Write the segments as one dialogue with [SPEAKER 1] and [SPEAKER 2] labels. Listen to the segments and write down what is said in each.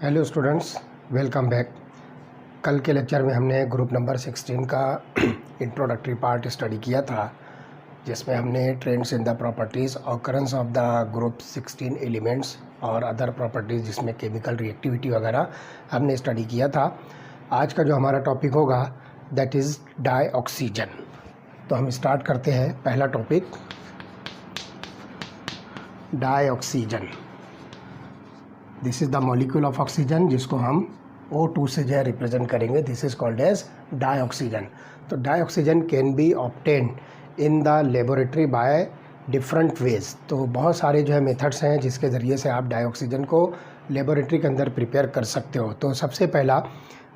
[SPEAKER 1] Hello students, welcome back. कल के lecture में हमने ग्रुप नंबर 16 का इंट्रोडक्टरी पार्ट स्टडी किया था, जिसमें हमने trends in the properties, occurrence of the group 16 elements और अदर प्रॉपर्टीज़ जिसमें केमिकल रिएक्टिविटी वगैरह हमने स्टडी किया था। आज का जो हमारा टॉपिक होगा दैट इज़ डाईऑक्सीजन। तो हम स्टार्ट करते हैं। पहला topic dioxygen. This is the molecule of oxygen, जिसको हम O2 से जो है रिप्रेजेंट करेंगे। This is called as dioxygen. तो dioxygen can be obtained in the laboratory by different ways. तो बहुत सारे जो है मेथड्स हैं जिसके ज़रिए से आप डाईऑक्सीजन को लेबोरेटरी के अंदर प्रिपेयर कर सकते हो। तो सबसे पहला,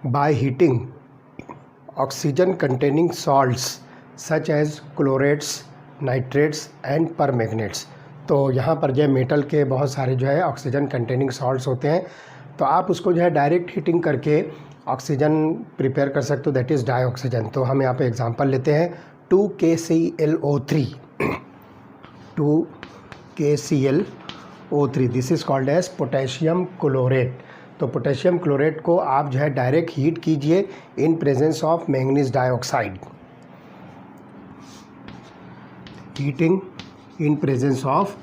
[SPEAKER 1] by heating oxygen containing salts such as chlorates, nitrates and permanganates. तो यहाँ पर जो है मेटल के बहुत सारे जो है ऑक्सीजन कंटेनिंग सॉल्ट्स होते हैं, तो आप उसको जो है डायरेक्ट हीटिंग करके ऑक्सीजन प्रिपेयर कर सकते हो, दैट इज़ डाईऑक्सीजन। तो हम यहाँ पे एग्जांपल लेते हैं 2KClO3 2KClO3, this is called as potassium chlorate. तो पोटेशियम क्लोरेट को आप जो है डायरेक्ट हीट कीजिए in presence of manganese dioxide, heating in presence of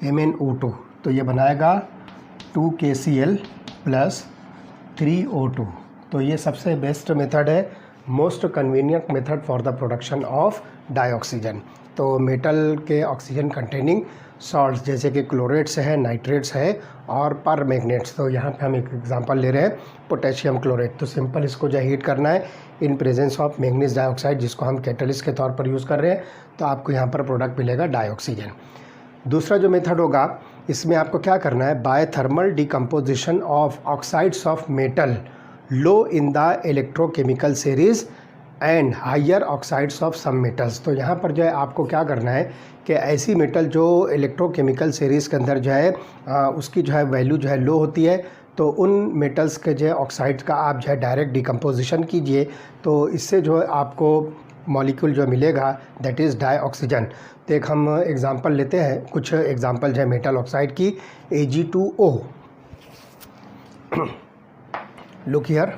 [SPEAKER 1] MnO2, तो ये बनाएगा 2KCl + 3O2। तो ये सबसे बेस्ट मेथड है, most convenient method for the production of dioxygen. तो मेटल के ऑक्सीजन कंटेनिंग सॉल्ट्स जैसे कि क्लोरेट्स है, नाइट्रेट्स है और परमैंगनेट्स। तो यहाँ पे हम एक एग्जांपल ले रहे हैं पोटेशियम क्लोरेट। तो सिंपल इसको जो हीट करना है इन प्रेजेंस ऑफ मैंगनीज डाइऑक्साइड, जिसको हम कैटलिस्ट के तौर पर यूज़ कर रहे हैं। तो आपको यहाँ पर प्रोडक्ट मिलेगा डाईऑक्सीजन। दूसरा जो मेथड होगा, इसमें आपको क्या करना है, by thermal decomposition of oxides of metal low in the electrochemical series and higher oxides of some metals. तो यहाँ पर जो है आपको क्या करना है कि ऐसी मेटल जो इलेक्ट्रोकेमिकल सीरीज़ के अंदर जो है उसकी जो है वैल्यू जो है लो होती है, तो उन मेटल्स के जो है ऑक्साइड्स का आप जो है डायरेक्ट डिकम्पोजिशन कीजिए, तो इससे जो है आपको मॉलिक्यूल जो मिलेगा दैट इज़ डाईऑक्सीजन। तो एक हम एग्जांपल लेते हैं, कुछ एग्जांपल जो है मेटल ऑक्साइड की। Ag2O, look here,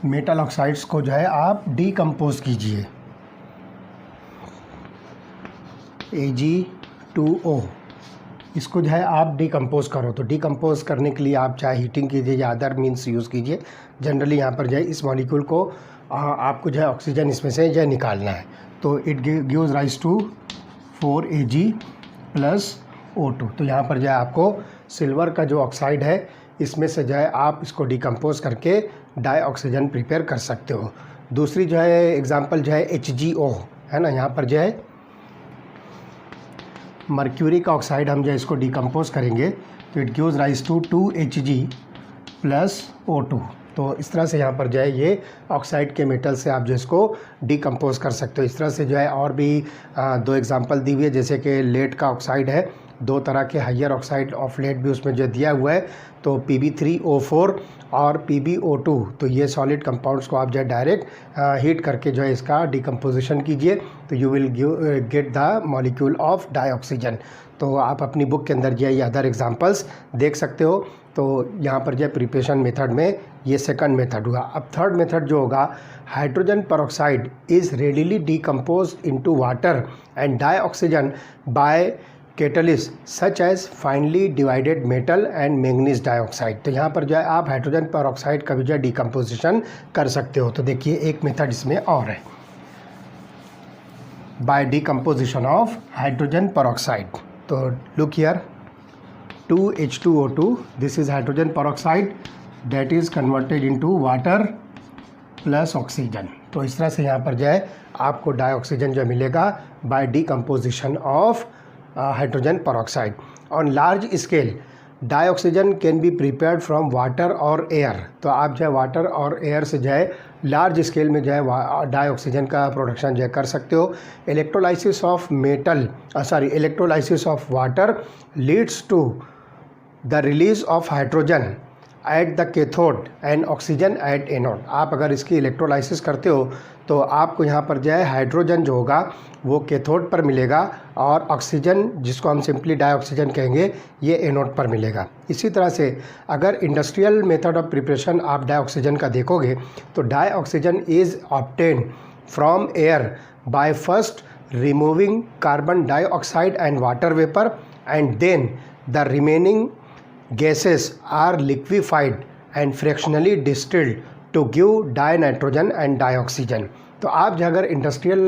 [SPEAKER 1] metal oxides को जो है आप डिकम्पोज कीजिए। Ag2O, इसको जो है आप डिकम्पोज करो। तो डिकम्पोज करने के लिए आप चाहे हीटिंग कीजिए या अदर मीन्स यूज़ कीजिए। जनरली यहाँ पर जो है इस मॉलिक्यूल को आपको जो है ऑक्सीजन इसमें से जो है निकालना है। तो it gives rise to 4Ag + O2। तो यहाँ पर जो है आपको सिल्वर का जो ऑक्साइड है इसमें से जो है आप इसको डिकम्पोज करके डाईऑक्सीजन प्रिपेयर कर सकते हो। दूसरी जो है एग्जांपल जो है HgO है ना, यहाँ पर जो है मर्क्यूरी का ऑक्साइड हम जो है इसको डिकम्पोज करेंगे, तो it gives rise to 2Hg + O2। तो इस तरह से यहाँ पर जो है ये ऑक्साइड के मेटल से आप जो इसको डिकम्पोज कर सकते हो। इस तरह से जो है और भी दो एग्जांपल दी हुई है, जैसे कि लेड का ऑक्साइड है, दो तरह के हायर ऑक्साइड ऑफ लेड भी उसमें जो दिया हुआ है, तो Pb3O4 और PbO2। तो ये सॉलिड कंपाउंड्स को आप जो है डायरेक्ट हीट करके जो है इसका डिकम्पोजिशन कीजिए, तो you will get the molecule of dioxygen. तो आप अपनी बुक के अंदर जो है ये अदर एग्जांपल्स देख सकते हो। तो यहाँ पर जो है प्रिपरेशन मेथड में ये सेकंड मेथड हुआ। अब थर्ड मेथड जो होगा, hydrogen peroxide is readily decompose into water and dioxygen by catalyst such as finely divided metal and manganese dioxide. तो यहाँ पर जो है आप हाइड्रोजन पेरोक्साइड का भी जो है डिकम्पोजिशन कर सकते हो। तो देखिए एक मेथड इसमें और है, by decomposition of hydrogen peroxide. तो look here 2H2O2, this is hydrogen peroxide that is converted into water + oxygen. तो इस तरह से यहाँ पर जो है आपको डाईऑक्सीजन जो मिलेगा by decomposition of hydrogen peroxide. On large scale dioxygen can be prepared from water और एयर। तो आप जो है वाटर और एयर से जो है लार्ज स्केल में जो है डाईऑक्सीजन का प्रोडक्शन जो है कर सकते हो। Electrolysis of water leads to the release of hydrogen at the cathode and oxygen at anode. आप अगर इसकी इलेक्ट्रोलाइसिस करते हो तो आपको यहाँ पर जो है हाइड्रोजन जो होगा वो कैथोड पर मिलेगा और ऑक्सीजन, जिसको हम सिंपली डाइऑक्सीजन कहेंगे, ये एनोड पर मिलेगा। इसी तरह से अगर इंडस्ट्रियल मेथड ऑफ प्रिपरेशन आप डाइऑक्सीजन का देखोगे तो dioxygen is obtained from air by first removing carbon dioxide and water vapour and then the remaining gases are liquefied and fractionally distilled to give dinitrogen and dioxygen। तो आप जो अगर industrial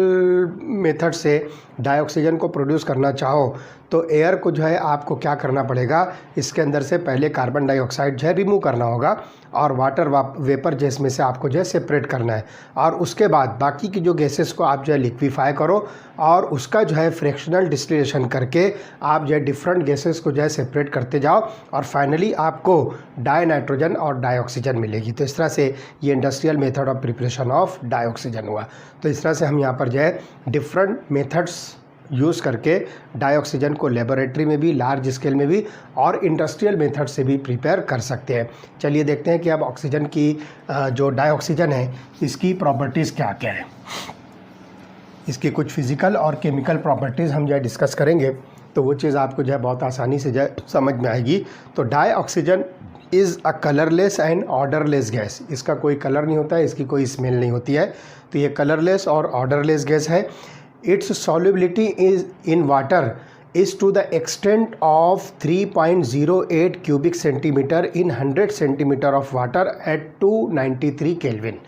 [SPEAKER 1] method से dioxygen को produce करना चाहो तो air को जो है आपको क्या करना पड़ेगा, इसके अंदर से पहले कार्बन डाइऑक्साइड जो है रिमूव करना होगा और वाटर वेपर जिसमें से आपको जो है सेपरेट करना है, और उसके बाद बाकी की जो गैसेस को आप जो है लिक्विफाई करो और उसका जो है फ्रैक्शनल डिस्टिलेशन करके आप जो है डिफरेंट गैसेस को जो है सेपरेट करते जाओ और फाइनली आपको डाई नाइट्रोजन और डाइऑक्सीजन मिलेगी। तो इस तरह से ये industrial method of preparation of dioxygen हुआ। तो इस तरह से हम यहाँ पर जो है डिफरेंट मेथड्स यूज़ करके डाइऑक्सीजन को लेबोरेटरी में भी, लार्ज स्केल में भी और इंडस्ट्रियल मेथड से भी प्रिपेयर कर सकते हैं। चलिए देखते हैं कि अब ऑक्सीजन की जो डाइऑक्सीजन है इसकी प्रॉपर्टीज़ क्या क्या है। इसकी कुछ फिज़िकल और केमिकल प्रॉपर्टीज़ हम जो है डिस्कस करेंगे तो वो चीज़ आपको जो है बहुत आसानी से जो है समझ में आएगी। तो dioxygen is a colourless and odourless gas. इसका कोई कलर नहीं होता है, इसकी कोई स्मेल नहीं होती है, तो ये कलरलेस और ऑर्डरलेस गैस है। Its solubility is in water is to the extent of 3.08 cubic centimetre in 100 centimetre of water at 293 kelvin.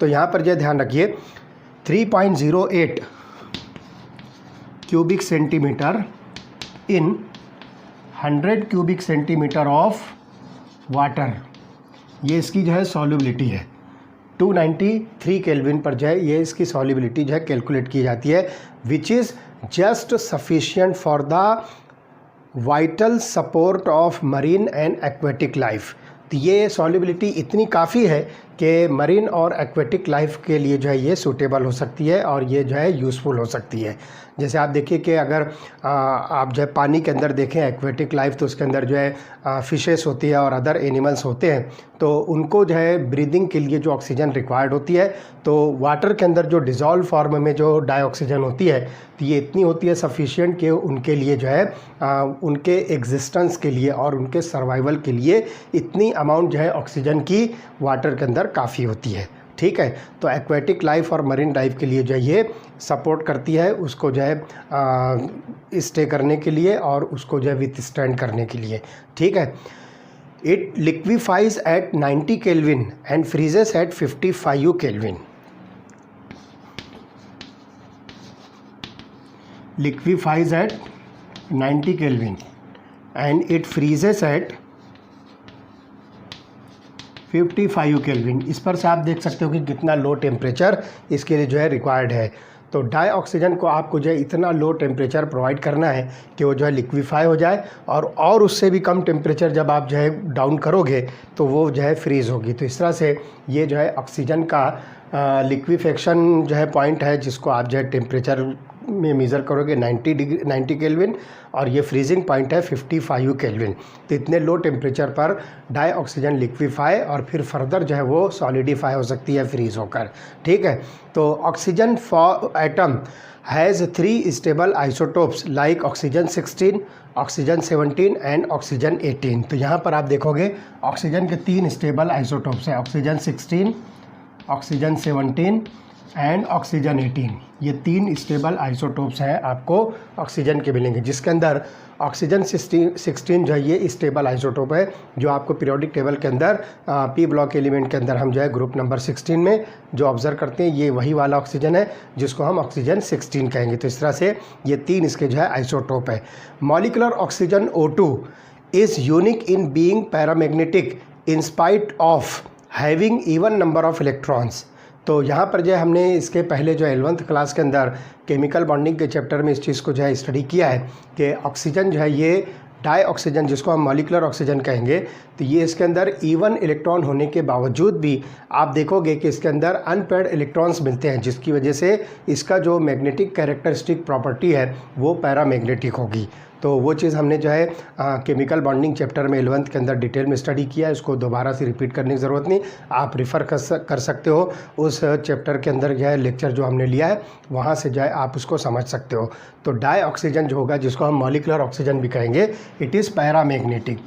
[SPEAKER 1] तो यहाँ पर जो ध्यान रखिए 3.08 cubic centimetre in 100 cubic centimetre of water, ये इसकी जो है सॉल्युबिलिटी है। 293 केल्विन पर जो है ये इसकी सॉल्युबिलिटी जो है कैलकुलेट की जाती है, which is just sufficient for the vital support of marine and aquatic life. तो ये सॉल्युबिलिटी इतनी काफ़ी है कि मरीन और एक्वेटिक लाइफ के लिए जो है ये सूटेबल हो सकती है और ये जो है यूज़फुल हो सकती है। जैसे आप देखिए कि अगर आप जो है पानी के अंदर देखें एक्वेटिक लाइफ, तो उसके अंदर जो है फिशेस होती है और अदर एनिमल्स होते हैं, तो उनको जो है ब्रीदिंग के लिए जो ऑक्सीजन रिक्वायर्ड होती है, तो वाटर के अंदर जो डिज़ोल्व फॉर्म में जो डाइऑक्सीजन होती है तो ये इतनी होती है सफिशिएंट कि उनके लिए जो है उनके एग्जिस्टेंस के लिए और उनके सर्वाइवल के लिए इतनी अमाउंट जो है ऑक्सीजन की वाटर के अंदर काफ़ी होती है। ठीक है, तो एक्वेटिक लाइफ और मरीन लाइफ के लिए जो है ये सपोर्ट करती है उसको जो है स्टे करने के लिए और उसको जो है विथस्टैंड करने के लिए। ठीक है, it liquefies at 90 kelvin and freezes at 55 kelvin. Liquefies at 90 kelvin and it freezes at 55 kelvin. इस पर से आप देख सकते हो कि कितना लो टेम्परेचर इसके लिए जो है रिक्वायर्ड है। तो डाइऑक्सीजन को आपको जो है इतना लो टेम्परेचर प्रोवाइड करना है कि वो जो है लिक्विफाई हो जाए और उससे भी कम टेम्परेचर जब आप जो है डाउन करोगे तो वो जो है फ्रीज़ होगी। तो इस तरह से ये जो है ऑक्सीजन का लिक्विफेक्शन जो है पॉइंट है जिसको आप जो है टेम्परेचर में मेज़र करोगे 90 केल्विन और ये फ्रीजिंग पॉइंट है 55 केल्विन। तो इतने लो टेम्परेचर पर डाइऑक्सीजन लिक्विफाई और फिर फर्दर जो है वो सॉलिडिफाई हो सकती है फ्रीज होकर। ठीक है, तो oxygen for atom has 3 stable isotopes like oxygen 16, oxygen 17 and oxygen 18। तो यहाँ पर आप देखोगे ऑक्सीजन के 3 स्टेबल आइसोटोप्स हैं, ऑक्सीजन 16, ऑक्सीजन 17 एंड ऑक्सीजन 18। ये 3 स्टेबल आइसोटोप्स हैं आपको ऑक्सीजन के मिलेंगे, जिसके अंदर ऑक्सीजन 16 जो है ये स्टेबल आइसोटोप है जो आपको पीरियोडिक टेबल के अंदर पी ब्लॉक एलिमेंट के अंदर हम जो है ग्रुप नंबर 16 में जो ऑब्जर्व करते हैं ये वही वाला ऑक्सीजन है जिसको हम ऑक्सीजन 16 कहेंगे। तो इस तरह से ये 3 इसके जो है आइसोटोप है। Molecular oxygen O2 is unique in being paramagnetic in spite of having even number of electrons. तो यहाँ पर जो हमने इसके पहले जो 11th क्लास के अंदर केमिकल बॉन्डिंग के चैप्टर में इस चीज़ को जो है स्टडी किया है कि ऑक्सीजन जो है ये डाई ऑक्सीजन जिसको हम मॉलिक्यूलर ऑक्सीजन कहेंगे, तो ये इसके अंदर इवन इलेक्ट्रॉन होने के बावजूद भी आप देखोगे कि इसके अंदर अनपेयर्ड इलेक्ट्रॉन्स मिलते हैं, जिसकी वजह से इसका जो मैग्नेटिक कैरेक्टरिस्टिक प्रॉपर्टी है वो पैरामैग्नेटिक होगी। तो वो चीज़ हमने जो है केमिकल बॉन्डिंग चैप्टर में 11th के अंदर डिटेल में स्टडी किया है, इसको दोबारा से रिपीट करने की ज़रूरत नहीं, आप रिफ़र कर सकते हो उस चैप्टर के अंदर जो है लेक्चर जो हमने लिया है वहाँ से जो है आप उसको समझ सकते हो। तो डाई ऑक्सीजन जो होगा, जिसको हम मॉलिक्यूलर ऑक्सीजन भी कहेंगे, इट इज़ पैरामैग्नेटिक।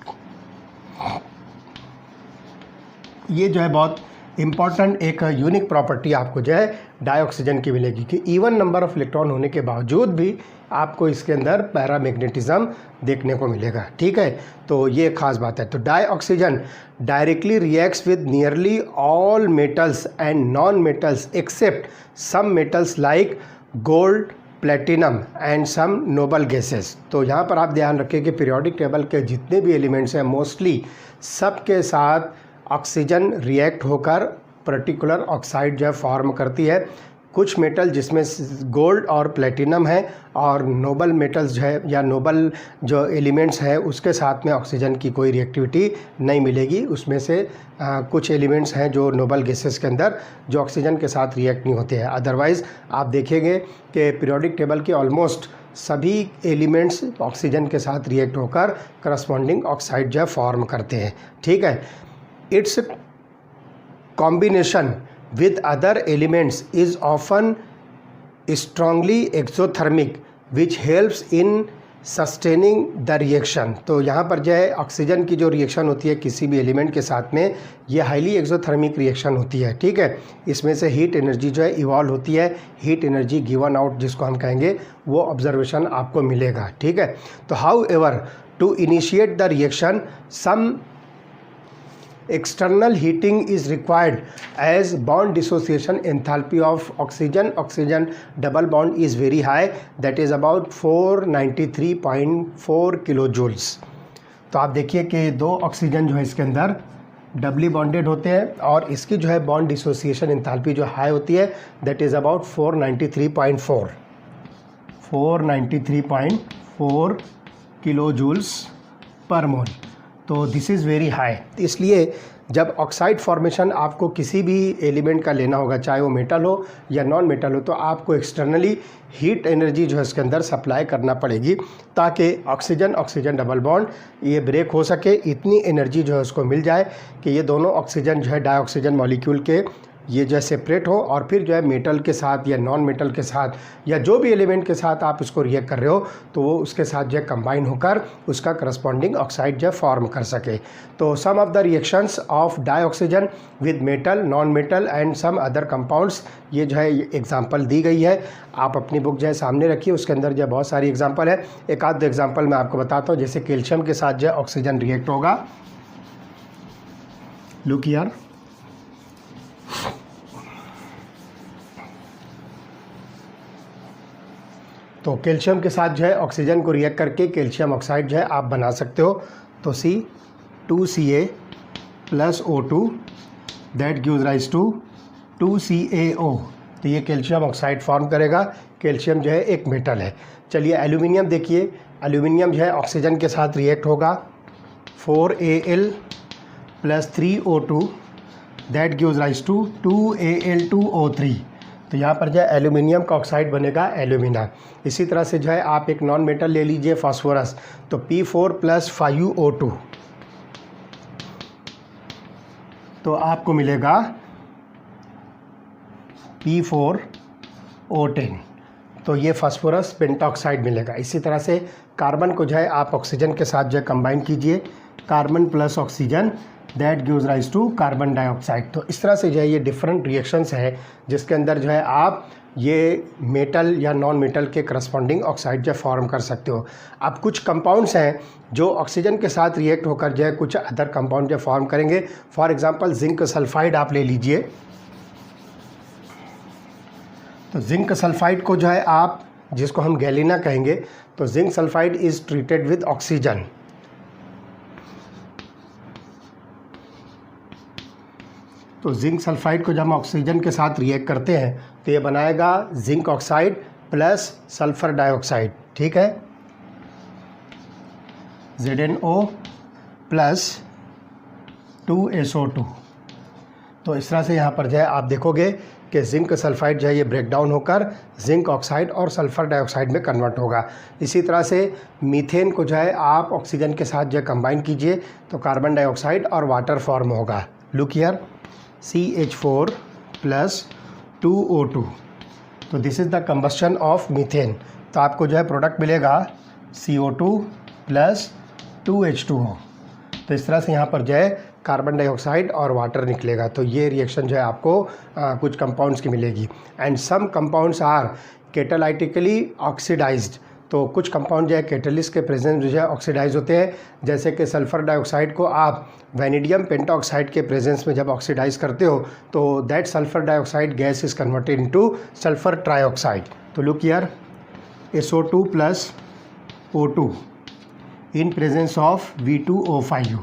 [SPEAKER 1] ये जो है बहुत इम्पॉर्टेंट एक यूनिक प्रॉपर्टी आपको जो है डाइऑक्सीजन की मिलेगी कि इवन नंबर ऑफ इलेक्ट्रॉन होने के बावजूद भी आपको इसके अंदर पैरामैग्नेटिज्म देखने को मिलेगा। ठीक है, तो ये खास बात है। तो dioxygen directly reacts with nearly all metals and non metals except some metals like gold, platinum and some noble gases. तो यहाँ पर आप ध्यान रखें कि पीरियोडिक टेबल के जितने भी एलिमेंट्स हैं मोस्टली सबके साथ ऑक्सीजन रिएक्ट होकर पर्टिकुलर ऑक्साइड जो है फॉर्म करती है। कुछ मेटल जिसमें गोल्ड और प्लेटिनम है और नोबल मेटल्स जो है या नोबल जो एलिमेंट्स हैं उसके साथ में ऑक्सीजन की कोई रिएक्टिविटी नहीं मिलेगी। उसमें से कुछ एलिमेंट्स हैं जो नोबल गैसेस के अंदर जो ऑक्सीजन के साथ रिएक्ट नहीं होते हैं। अदरवाइज़ आप देखेंगे कि पीरियोडिक टेबल के ऑलमोस्ट सभी एलिमेंट्स ऑक्सीजन के साथ रिएक्ट होकर करस्पॉन्डिंग ऑक्साइड जो है फॉर्म करते हैं। ठीक है, its combination with other elements is often strongly exothermic which helps in sustaining the reaction। तो यहाँ पर जो है ऑक्सीजन की जो रिएक्शन होती है किसी भी एलिमेंट के साथ में, ये हाईली एक्सोथर्मिक रिएक्शन होती है। ठीक है, इसमें से हीट एनर्जी जो है इवॉल्व होती है, हीट एनर्जी गिवन आउट जिसको हम कहेंगे, वो ऑब्जर्वेशन आपको मिलेगा। ठीक है, तो however to initiate the reaction some external heating is required as bond dissociation enthalpy of oxygen double bond is very high, that is about 493.4 kilojoules। तो आप देखिए कि दो ऑक्सीजन जो है इसके अंदर डबली बॉन्डेड होते हैं और इसकी जो है बॉन्ड डिसोसिएशन एंथैल्पी जो हाई होती है दैट इज़ अबाउट 493.4 किलोजूल्स पर मोल। तो दिस इज़ वेरी हाई। इसलिए जब ऑक्साइड फॉर्मेशन आपको किसी भी एलिमेंट का लेना होगा, चाहे वो मेटल हो या नॉन मेटल हो, तो आपको एक्सटर्नली हीट एनर्जी जो है इसके अंदर सप्लाई करना पड़ेगी ताकि ऑक्सीजन डबल बॉन्ड ये ब्रेक हो सके। इतनी एनर्जी जो है उसको मिल जाए कि ये दोनों ऑक्सीजन जो है डाइऑक्सीजन मॉलिक्यूल के ये जो है सेपरेट हो और फिर जो है मेटल के साथ या नॉन मेटल के साथ या जो भी एलिमेंट के साथ आप इसको रिएक्ट कर रहे हो तो वो उसके साथ जो है कंबाइन होकर उसका करस्पॉन्डिंग ऑक्साइड जो है फॉर्म कर सके। तो some of the reactions of dioxygen with metal, non metal and some other compounds, ये जो है एग्जांपल दी गई है, आप अपनी बुक जो है सामने रखिए, उसके अंदर जो है बहुत सारी एग्जांपल है। एक आध एग्जांपल मैं आपको बताता हूँ। जैसे कैल्शियम के साथ जो है ऑक्सीजन रिएक्ट होगा, लुक हियर, तो कैल्शियम के साथ जो है ऑक्सीजन को रिएक्ट करके कैल्शियम ऑक्साइड जो है आप बना सकते हो। तो C2Ca + O2 that gives rise to 2CaO। तो ये कैल्शियम ऑक्साइड फॉर्म करेगा। कैल्शियम जो है एक मेटल है। चलिए एल्यूमिनियम देखिए, एल्यूमिनियम जो है ऑक्सीजन के साथ रिएक्ट होगा, 4Al + 3O2 that gives rise to 2Al2O3। तो यहाँ पर जो है एल्यूमिनियम का ऑक्साइड बनेगा एल्यूमिना। इसी तरह से जो है आप एक नॉन मेटल ले लीजिए फास्फोरस, तो P4 + 5O2 तो आपको मिलेगा P4O10। तो ये फास्फोरस पेंटाऑक्साइड मिलेगा। इसी तरह से कार्बन को जो है आप ऑक्सीजन के साथ जो है कंबाइन कीजिए, carbon + oxygen that gives rise to carbon dioxide. तो इस तरह से जो है ये डिफरेंट रिएक्शंस है जिसके अंदर जो है आप ये मेटल या नॉन मेटल के करस्पॉन्डिंग ऑक्साइड जो फॉर्म कर सकते हो। अब कुछ कंपाउंड्स हैं जो ऑक्सीजन के साथ रिएक्ट होकर जो है कुछ अदर कंपाउंड जो फॉर्म करेंगे। फॉर एग्जांपल जिंक सल्फाइड आप ले लीजिए। तो जिंक सल्फाइड को जो है आप, जिसको हम गैलिना कहेंगे, तो zinc sulphide is treated with oxygen. तो जिंक सल्फाइड को जब हम ऑक्सीजन के साथ रिएक्ट करते हैं तो ये बनाएगा जिंक ऑक्साइड + सल्फर डाइऑक्साइड। ठीक है, ZnO + 2SO2। तो तो इस तरह से यहाँ पर जो है आप देखोगे कि जिंक सल्फाइड जो है ये ब्रेक डाउन होकर जिंक ऑक्साइड और सल्फ़र डाइऑक्साइड में कन्वर्ट होगा। इसी तरह से मीथेन को जो है आप ऑक्सीजन के साथ जो है कंबाइन कीजिए तो कार्बन डाइऑक्साइड और वाटर फॉर्म होगा। Look here, CH4 plus 2O2, तो this is the combustion of methane. तो आपको जो है प्रोडक्ट मिलेगा CO2 प्लस 2H2O। तो इस तरह से यहाँ पर जो है कार्बन डाइऑक्साइड और वाटर निकलेगा। तो ये रिएक्शन जो है आपको कुछ कंपाउंड्स की मिलेगी। And some compounds are catalytically oxidised, तो कुछ कंपाउंड जो है कैटलिस्ट के प्रेजेंस जो है ऑक्सीडाइज होते हैं। जैसे कि सल्फ़र डाइऑक्साइड को आप वैनिडियम पेंटाऑक्साइड के प्रेजेंस में जब ऑक्सीडाइज करते हो तो that sulphur dioxide gas is converted into sulphur trioxide. तो look here, SO2 plus O2 in presence of V2O5।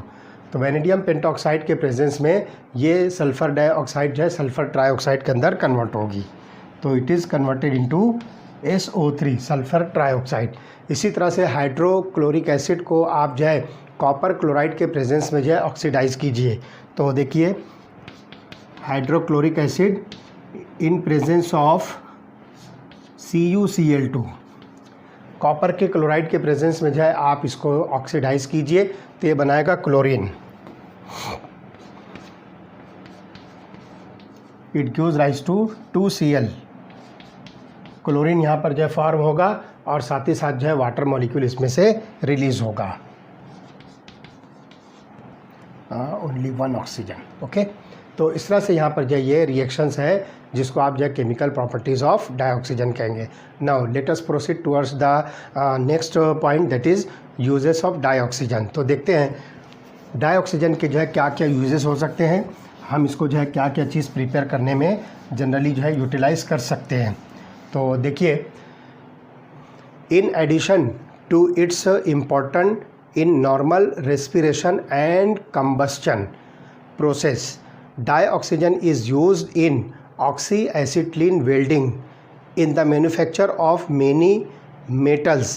[SPEAKER 1] तो वैनिडियम पेंटाऑक्साइड के प्रेजेंस में ये सल्फ़र डाइऑक्साइड जो है सल्फ़र ट्राइऑक्साइड के अंदर कन्वर्ट होगी, तो it is converted into SO3 sulphur trioxide. इसी तरह से हाइड्रोक्लोरिक एसिड को आप जो है कॉपर क्लोराइड के प्रेजेंस में जो है ऑक्सीडाइज कीजिए। तो देखिए, hydrochloric acid in presence of CuCl2, copper के क्लोराइड के प्रेजेंस में जो है आप इसको ऑक्सीडाइज कीजिए तो ये बनाएगा chlorine. It gives rise to 2Cl, chlorine यहाँ पर जो है फॉर्म होगा और साथ ही साथ जो है वाटर मॉलिक्यूल इसमें से रिलीज होगा, ओनली 1 ऑक्सीजन। ओके, तो इस तरह से यहाँ पर जो ये रिएक्शंस है जिसको आप जो है केमिकल प्रॉपर्टीज़ ऑफ डाइऑक्सीजन कहेंगे। Now let us proceed towards the next point, that is uses of dioxygen. तो देखते हैं डाइऑक्सीजन के जो है क्या क्या यूजेस हो सकते हैं, हम इसको जो है क्या क्या चीज़ प्रिपेयर करने में जनरली जो है यूटिलाइज कर सकते हैं। तो देखिए, in addition to its important in normal respiration and combustion process, dioxygen is used in oxyacetylene welding in the manufacture of many metals,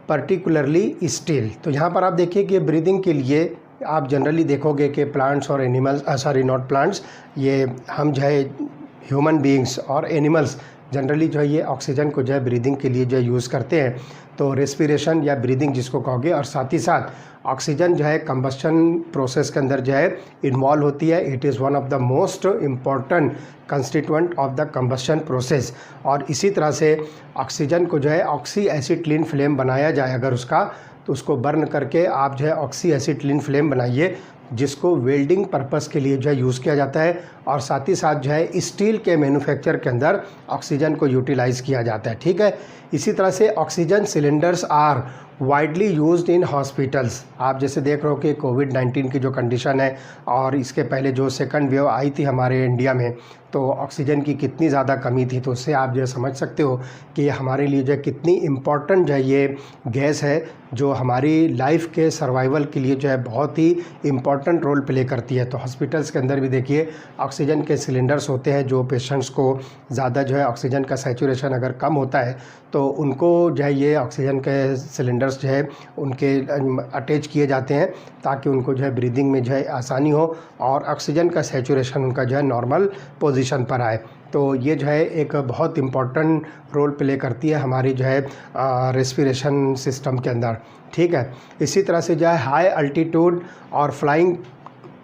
[SPEAKER 1] particularly steel। तो यहाँ पर आप देखिए कि ब्रीदिंग के लिए आप जनरली देखोगे कि प्लांट्स और एनिमल्स, सॉरी नॉट प्लांट्स, ये हम जो है ह्यूमन बीइंग्स और एनिमल्स जनरली जो है ये ऑक्सीजन को जो है ब्रीदिंग के लिए जो है यूज़ करते हैं। तो रेस्पिरेशन या ब्रीदिंग जिसको कहोगे, और साथ ही साथ ऑक्सीजन जो है कंबस्शन प्रोसेस के अंदर जो है इन्वॉल्व होती है। It is one of the most important constituent of the combustion process. और इसी तरह से ऑक्सीजन को जो है ऑक्सी एसिटिलीन फ्लेम बनाया जाए अगर उसका, तो उसको बर्न करके आप जो है ऑक्सी एसिटिलीन फ्लेम बनाइए जिसको वेल्डिंग पर्पस के लिए जो है यूज़ किया जाता है। और साथ ही साथ जो है स्टील के मैन्युफैक्चर के अंदर ऑक्सीजन को यूटिलाइज़ किया जाता है। ठीक है, इसी तरह से oxygen cylinders are widely used in hospitals. आप जैसे देख रहे हो कि कोविड-19 की जो कंडीशन है और इसके पहले जो सेकंड वेव आई थी हमारे इंडिया में, तो ऑक्सीजन की कितनी ज़्यादा कमी थी। तो उससे आप जो है समझ सकते हो कि हमारे लिए जो है कितनी इम्पॉर्टेंट जो है ये गैस है जो हमारी लाइफ के सर्वाइवल के लिए जो है बहुत ही इम्पॉर्टेंट रोल प्ले करती है। तो हॉस्पिटल्स के अंदर भी देखिए ऑक्सीजन के सिलेंडर्स होते हैं। जो पेशेंट्स को ज़्यादा जो है ऑक्सीजन का सैचुरेशन अगर कम होता है तो उनको जो है ये ऑक्सीजन के सिलेंडर्स जो है उनके अटैच किए जाते हैं ताकि उनको जो है ब्रीदिंग में जो है आसानी हो और ऑक्सीजन का सैचुरेशन उनका जो है नॉर्मल पोजीशन पर आए। तो ये जो है एक बहुत इम्पॉर्टेंट रोल प्ले करती है हमारी जो है रेस्पिरेशन सिस्टम के अंदर। ठीक है, इसी तरह से जो है हाई अल्टीट्यूड और फ्लाइंग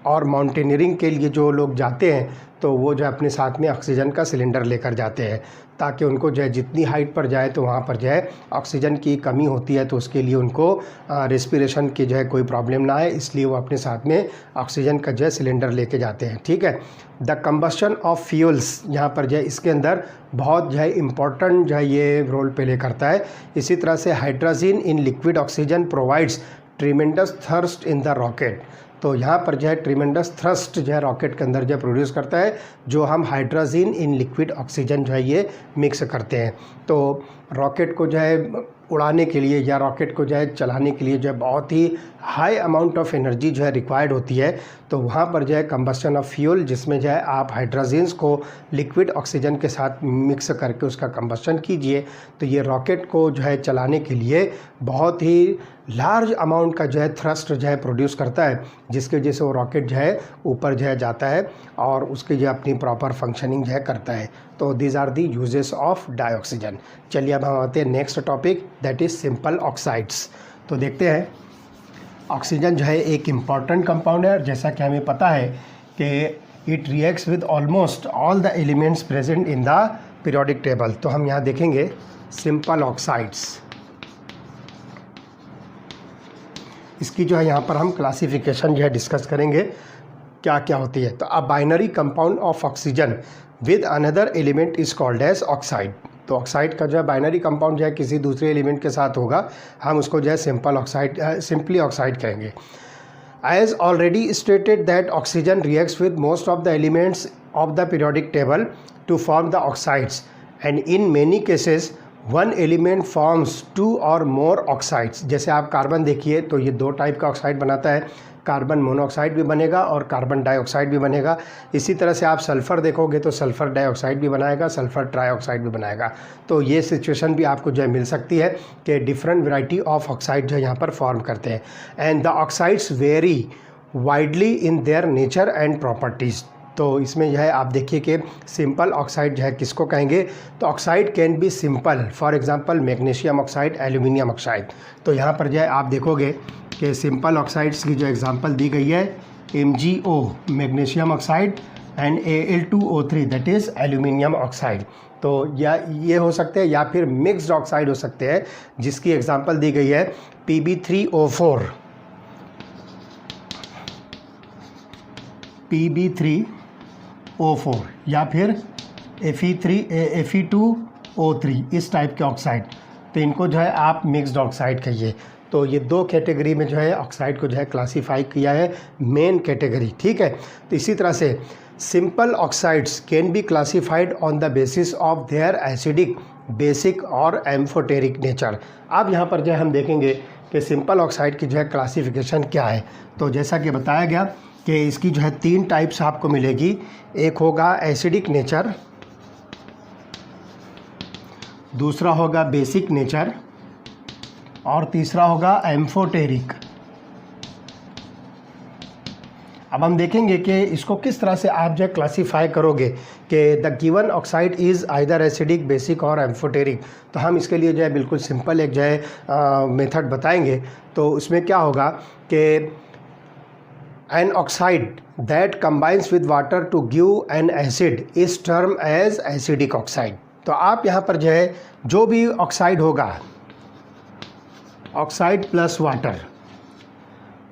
[SPEAKER 1] और माउंटेनियरिंग के लिए जो लोग जाते हैं तो वो जो है अपने साथ में ऑक्सीजन का सिलेंडर लेकर जाते हैं ताकि उनको जो है जितनी हाइट पर जाए तो वहाँ पर जो है ऑक्सीजन की कमी होती है तो उसके लिए उनको रेस्पिरेशन की जो है कोई प्रॉब्लम ना आए, इसलिए वो अपने साथ में ऑक्सीजन का जो है सिलेंडर लेके जाते हैं। ठीक है, द कंबस्शन ऑफ फ्यूल्स, यहाँ पर जो है इसके अंदर बहुत जो है इम्पॉर्टेंट जो है ये रोल प्ले करता है। इसी तरह से hydrogen in liquid oxygen provides tremendous thrust in the rocket. तो यहाँ पर जो है ट्रीमेंडस थ्रस्ट जो है रॉकेट के अंदर जो है प्रोड्यूस करता है जो हम हाइड्रोजन इन लिक्विड ऑक्सीजन जो है ये मिक्स करते हैं। तो रॉकेट को जो है उड़ाने के लिए या रॉकेट को जो है चलाने के लिए जो है बहुत ही हाई अमाउंट ऑफ एनर्जी जो है रिक्वायर्ड होती है, तो वहाँ पर जो है कंबस्टन ऑफ फ्यूल, जिसमें जो है आप हाइड्रोजन्स को लिक्विड ऑक्सीजन के साथ मिक्स करके उसका कंबस्टन कीजिए, तो ये रॉकेट को जो है चलाने के लिए बहुत ही लार्ज अमाउंट का जो है थ्रस्ट जो है प्रोड्यूस करता है, जिसकी वजह से वो रॉकेट जो है ऊपर जो है जाता है और उसकी जो अपनी प्रॉपर फंक्शनिंग जो है करता है। तो these are the uses of dioxygen. चलिए अब हम आते हैं next topic, that is simple oxides. तो देखते हैं, ऑक्सीजन जो है एक इम्पॉर्टेंट कंपाउंड है, जैसा कि हमें पता है कि it reacts with almost all the elements present in the periodic table. तो हम यहाँ देखेंगे सिंपल ऑक्साइड्स, इसकी जो है यहाँ पर हम क्लासिफिकेशन जो है डिस्कस करेंगे क्या क्या होती है। तो a binary compound of oxygen with another element is called as oxide. तो ऑक्साइड का जो है बाइनरी कंपाउंड जो है किसी दूसरे एलिमेंट के साथ होगा, हम उसको जो है सिंपल ऑक्साइड, सिंपली ऑक्साइड कहेंगे। As already stated that oxygen reacts with most of the elements of the periodic table to form the oxides and in many cases one element forms two और more oxides. जैसे आप carbon देखिए तो ये दो type का oxide बनाता है, कार्बन मोनोऑक्साइड भी बनेगा और कार्बन डाइऑक्साइड भी बनेगा। इसी तरह से आप सल्फ़र देखोगे तो सल्फ़र डाइऑक्साइड भी बनाएगा, सल्फ़र ट्राइऑक्साइड भी बनाएगा। तो ये सिचुएशन भी आपको जो है मिल सकती है कि डिफरेंट वैरायटी ऑफ ऑक्साइड जो है यहाँ पर फॉर्म करते हैं। And the oxides very widely in their nature and properties. तो इसमें जो है आप देखिए कि सिंपल ऑक्साइड जो है किसको कहेंगे, तो oxide can be simple, for example magnesium oxide, aluminium oxide. तो यहाँ पर जो है आप देखोगे कि सिंपल ऑक्साइड्स की जो एग्जांपल दी गई है MgO magnesium oxide and Al2O3 that is aluminium oxide. तो या ये हो सकते हैं या फिर मिक्स्ड ऑक्साइड हो सकते हैं, जिसकी एग्जांपल दी गई है Pb3O4 या फिर Fe2O3, इस टाइप के ऑक्साइड। तो इनको जो है आप मिक्स्ड ऑक्साइड कहिए। तो ये दो कैटेगरी में जो है ऑक्साइड को जो है क्लासीफाई किया है, मेन कैटेगरी, ठीक है। तो इसी तरह से simple oxides can be classified on the basis of their acidic, basic और एम्फोटेरिक नेचर। अब यहाँ पर जो है हम देखेंगे कि सिंपल ऑक्साइड की जो है क्लासीफिकेशन क्या है। तो जैसा कि बताया गया कि इसकी जो है 3 टाइप्स आपको मिलेगी, एक होगा एसिडिक नेचर, दूसरा होगा बेसिक नेचर और तीसरा होगा एम्फोटेरिक। अब हम देखेंगे कि इसको किस तरह से आप जो है क्लासीफाई करोगे कि the given oxide is either acidic, basic और एम्फोटेरिक। तो हम इसके लिए जो है बिल्कुल सिंपल एक जो है मेथड बताएंगे। तो उसमें क्या होगा कि an oxide that combines with water to give an acid is termed as acidic oxide। तो आप यहाँ पर जो है जो भी ऑक्साइड होगा, ऑक्साइड प्लस वाटर,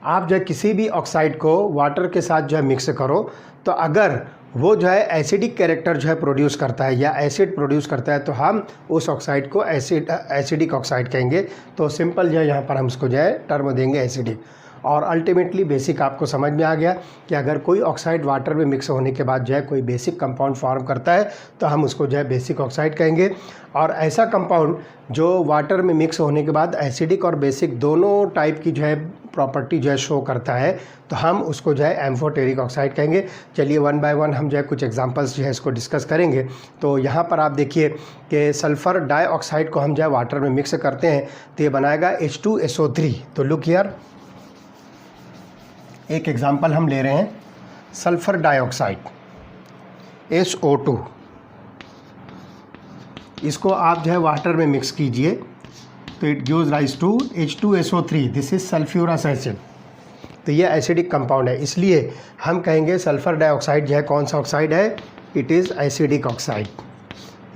[SPEAKER 1] आप जो है किसी भी ऑक्साइड को वाटर के साथ जो है मिक्स करो, तो अगर वो जो है एसिडिक कैरेक्टर जो है प्रोड्यूस करता है या एसिड प्रोड्यूस करता है, तो हम उस ऑक्साइड को एसिडिक ऑक्साइड कहेंगे। तो सिंपल जो है यहाँ पर हम उसको जो है टर्म देंगे एसिडिक। और अल्टीमेटली बेसिक आपको समझ में आ गया कि अगर कोई ऑक्साइड वाटर में मिक्स होने के बाद जो है कोई बेसिक कंपाउंड फॉर्म करता है, तो हम उसको जो है बेसिक ऑक्साइड कहेंगे। और ऐसा कंपाउंड जो वाटर में मिक्स होने के बाद एसिडिक और बेसिक दोनों टाइप की जो है प्रॉपर्टी जो है शो करता है, तो हम उसको जो है एम्फोटेरिक ऑक्साइड कहेंगे। चलिए वन बाय वन हम जो है कुछ एग्जांपल्स जो है इसको डिस्कस करेंगे। तो यहाँ पर आप देखिए कि सल्फ़र डाइऑक्साइड को हम जो है वाटर में मिक्स करते हैं तो ये बनाएगा H2SO3। तो लुक हियर, एक एग्जांपल हम ले रहे हैं, सल्फ़र डाइऑक्साइड SO2, इसको आप जो है वाटर में मिक्स कीजिए तो it gives rise to H2SO3, this is sulphurous acid. तो ये एसिडिक कंपाउंड है, इसलिए हम कहेंगे सल्फ़र डाइऑक्साइड जो है कौन सा ऑक्साइड है, it is acidic oxide,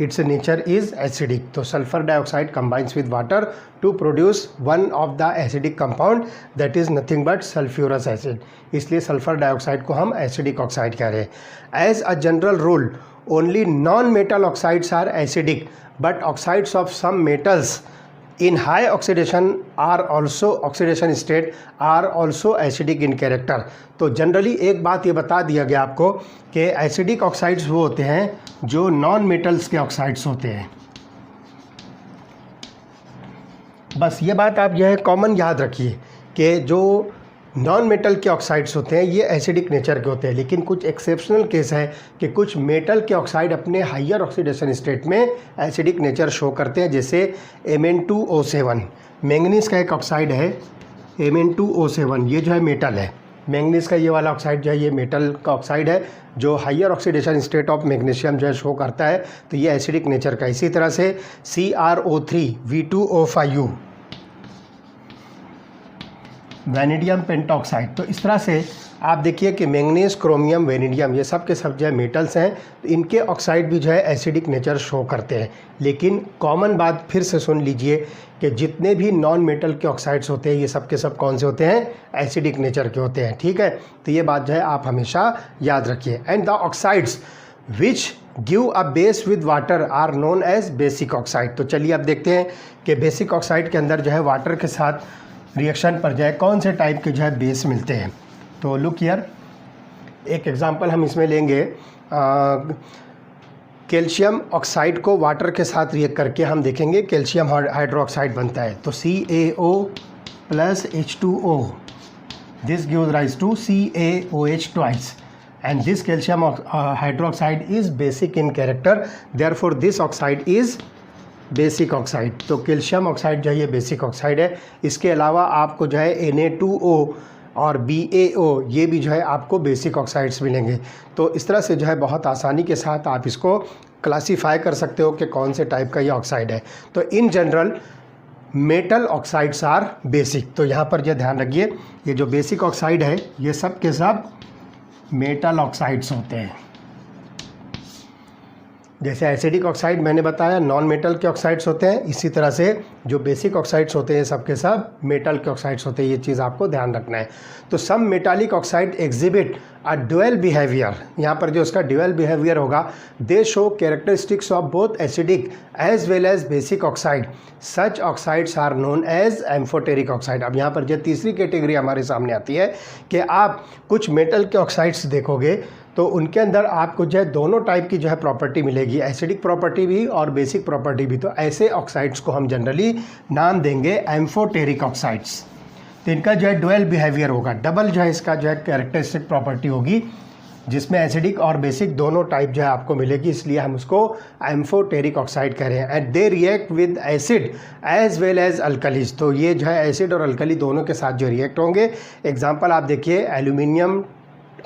[SPEAKER 1] its nature is acidic. तो sulphur dioxide combines with water to produce one of the acidic compound that is nothing but sulphurous acid, इसलिए सल्फ़र डाइऑक्साइड को हम acidic oxide कह रहे हैं। As a general rule only non metal oxides are acidic, but oxides of some metals in high oxidation state are also acidic in character। तो generally एक बात ये बता दिया गया आपको कि एसिडिक ऑक्साइड्स वो होते हैं जो नॉन मेटल्स के ऑक्साइड्स होते हैं, बस ये बात आप जो है कॉमन याद रखिए कि जो नॉन मेटल के ऑक्साइड्स होते हैं ये एसिडिक नेचर के होते हैं, लेकिन कुछ एक्सेप्शनल केस है कि कुछ मेटल के ऑक्साइड अपने हायर ऑक्सीडेशन स्टेट में एसिडिक नेचर शो करते हैं, जैसे Mn2O7 मैंगनीज का एक ऑक्साइड है Mn2O7, ये जो है मेटल है। मैंगनीज का ये वाला ऑक्साइड जो है ये मेटल का ऑक्साइड है जो higher oxidation state of magnesium जो है शो करता है, तो ये एसिडिक नेचर का। इसी तरह से CrO3 V2O5U वैनेडियम पेंटॉक्साइड। तो इस तरह से आप देखिए कि मैंगनीज, क्रोमियम, वैनेडियम ये सब के सब जो है मेटल्स हैं, तो इनके ऑक्साइड भी जो है एसिडिक नेचर शो करते हैं। लेकिन कॉमन बात फिर से सुन लीजिए कि जितने भी नॉन मेटल के ऑक्साइड्स होते हैं ये सब के सब कौन से होते हैं, एसिडिक नेचर के होते हैं। ठीक है, तो ये बात जो है आप हमेशा याद रखिए। And the oxides which give a base with water are known as basic oxide. तो चलिए अब देखते हैं कि बेसिक ऑक्साइड के अंदर जो है वाटर के साथ रिएक्शन पर जो है कौन से टाइप के जो है बेस मिलते हैं। तो लुक हियर, एक एग्जांपल हम इसमें लेंगे। कैल्शियम ऑक्साइड को वाटर के साथ रिएक्ट करके हम देखेंगे कैल्शियम हाइड्रोक्साइड बनता है। तो CaO plus H2O, this gives rise to CaOH twice, and this calcium hydroxide is basic in character, therefore this oxide is basic oxide. तो कैल्शियम ऑक्साइड जो है ये बेसिक ऑक्साइड है। इसके अलावा आपको जो है Na2O और BaO ये भी जो है आपको बेसिक ऑक्साइड्स मिलेंगे। तो इस तरह से जो है बहुत आसानी के साथ आप इसको क्लासीफाई कर सकते हो कि कौन से टाइप का ये ऑक्साइड है। तो in general metal oxides are basic. तो यहाँ पर जो ध्यान रखिए, ये जो बेसिक ऑक्साइड है ये सब के सब मेटल ऑक्साइड्स होते हैं। जैसे एसिडिक ऑक्साइड मैंने बताया नॉन मेटल के ऑक्साइड्स होते हैं, इसी तरह से जो बेसिक ऑक्साइड्स होते हैं सब के सब मेटल के ऑक्साइड्स होते हैं। ये चीज़ आपको ध्यान रखना है। तो some metallic oxide exhibit a dual behaviour, यहाँ पर जो उसका ड्यूअल बिहेवियर होगा, they show characteristics of both acidic as well as basic oxide. Such oxides are known as amphoteric oxide. अब यहाँ पर जो तीसरी कैटेगरी हमारे सामने आती है कि आप कुछ मेटल के ऑक्साइड्स देखोगे तो उनके अंदर आपको जो है दोनों टाइप की जो है प्रॉपर्टी मिलेगी, एसिडिक प्रॉपर्टी भी और बेसिक प्रॉपर्टी भी। तो ऐसे ऑक्साइड्स को हम जनरली नाम देंगे एम्फोटेरिक ऑक्साइड्स। तो इनका जो है डुअल बिहेवियर होगा, डबल जो है इसका जो है कैरेक्टरिस्टिक प्रॉपर्टी होगी, जिसमें एसिडिक और बेसिक दोनों टाइप जो है आपको मिलेगी, इसलिए हम उसको एम्फोटेरिक ऑक्साइड कह रहे हैं। And they react with acid as well as alkalis. तो ये जो है एसिड और अल्कली दोनों के साथ जो रिएक्ट होंगे। एग्जाम्पल आप देखिए, एल्यूमिनियम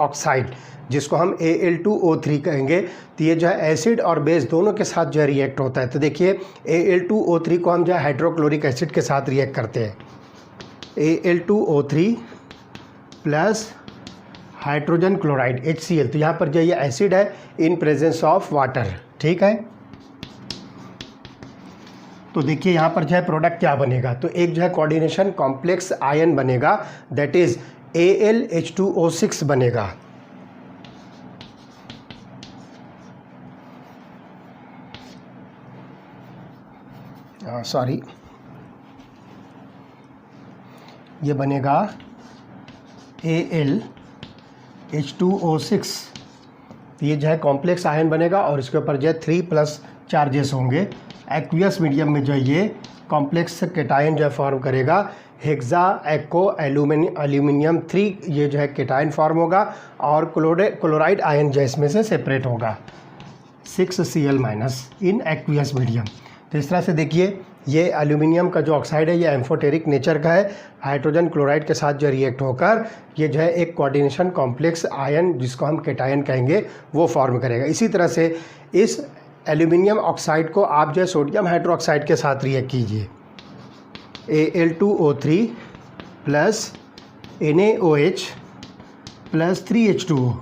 [SPEAKER 1] ऑक्साइड जिसको हम Al2O3 कहेंगे, तो ये जो है एसिड और बेस दोनों के साथ जो है रिएक्ट होता है। तो देखिए Al2O3 को हम जो है हाइड्रोक्लोरिक एसिड के साथ रिएक्ट करते हैं, Al2O3 plus hydrogen chloride HCl। तो यहाँ पर जो ये एसिड है इन प्रेजेंस ऑफ वाटर। ठीक है, तो देखिए यहाँ पर जो है प्रोडक्ट क्या बनेगा। तो एक जो है कोऑर्डिनेशन कॉम्प्लेक्स आयन बनेगा, दैट इज AlH2O6 बनेगा। सॉरी, ये बनेगा AlH2O6। ये जो है कॉम्प्लेक्स आयन बनेगा और इसके ऊपर जो है 3+ चार्जेस होंगे। एक्वियस मीडियम में जो है ये कॉम्प्लेक्स केटायन जो है फॉर्म करेगा, हेक्सा एक्को एल्यूमिनियम 3 ये जो है केटायन फॉर्म होगा और क्लोराइड आयन जो इसमें से सेपरेट होगा 6Cl- इन एक्वियस मीडियम। तो इस तरह से देखिए ये एल्यूमिनियम का जो ऑक्साइड है ये एम्फोटेरिक नेचर का है, हाइड्रोजन क्लोराइड के साथ जो रिएक्ट होकर ये जो है एक कोऑर्डिनेशन कॉम्प्लेक्स आयन जिसको हम केटायन कहेंगे वो फॉर्म करेगा। इसी तरह से इस एल्यूमिनियम ऑक्साइड को आप जो है सोडियम हाइड्रोक्साइड के साथ रिएक्ट कीजिए, Al2O3 plus NaOH plus 3H2O।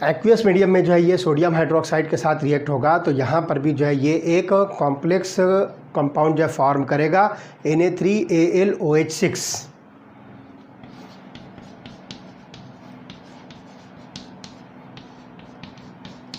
[SPEAKER 1] Aqueous medium में जो है ये सोडियम हाइड्रोक्साइड के साथ रिएक्ट होगा, तो यहाँ पर भी जो है ये एक कॉम्प्लेक्स कंपाउंड जो है फॉर्म करेगा Na3AlOH6।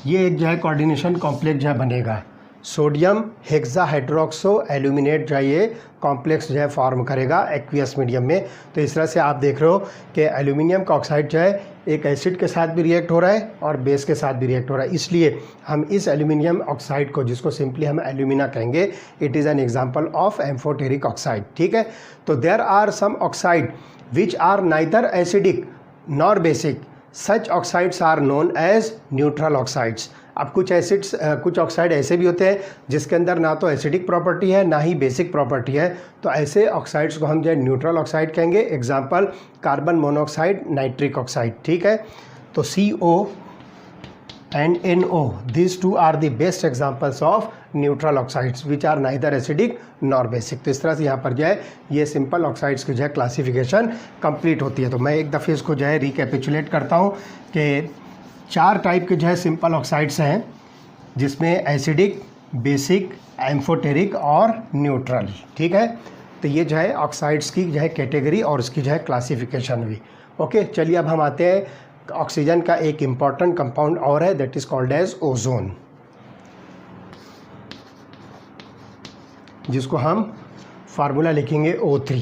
[SPEAKER 1] ये एक जो है कोऑर्डिनेशन कॉम्प्लेक्स जो है बनेगा, सोडियम हेक्सा हाइड्रोक्सो एल्यूमिनेट जो है ये कॉम्प्लेक्स जो है फॉर्म करेगा एक्वियस मीडियम में। तो इस तरह से आप देख रहे हो कि एल्यूमिनियम का ऑक्साइड जो है एक एसिड के साथ भी रिएक्ट हो रहा है और बेस के साथ भी रिएक्ट हो रहा है, इसलिए हम इस एल्यूमिनियम ऑक्साइड को, जिसको सिंपली हम एल्यूमिना कहेंगे, it is an example of amphoteric oxide. ठीक है, तो there are some oxide which are neither acidic nor basic, such oxides are known as neutral oxides. अब कुछ ऑक्साइड ऐसे भी होते हैं जिसके अंदर ना तो एसिडिक प्रॉपर्टी है ना ही बेसिक प्रॉपर्टी है, तो ऐसे ऑक्साइड्स को हम जो है न्यूट्रल ऑक्साइड कहेंगे। Example carbon monoxide, nitric oxide. ठीक है, तो CO and NO, these two are the best examples of neutral oxides which are neither acidic nor basic। तो इस तरह से यहाँ पर जो है ये सिंपल ऑक्साइड्स की जो है क्लासिफिकेशन कंप्लीट होती है। तो मैं एक दफ़े इसको जो है रिकैपिचुलेट करता हूँ कि 4 टाइप के जो है सिंपल ऑक्साइड्स हैं, जिसमें एसिडिक, बेसिक, एम्फोटेरिक और न्यूट्रल। ठीक है, तो ये जो है ऑक्साइड्स की जो है कैटेगरी और उसकी जो है क्लासिफिकेशन हुई। ओके, चलिए अब हम आते हैं ऑक्सीजन का एक इम्पॉर्टेंट कंपाउंड और है, that is called as ozone, जिसको हम फार्मूला लिखेंगे O3।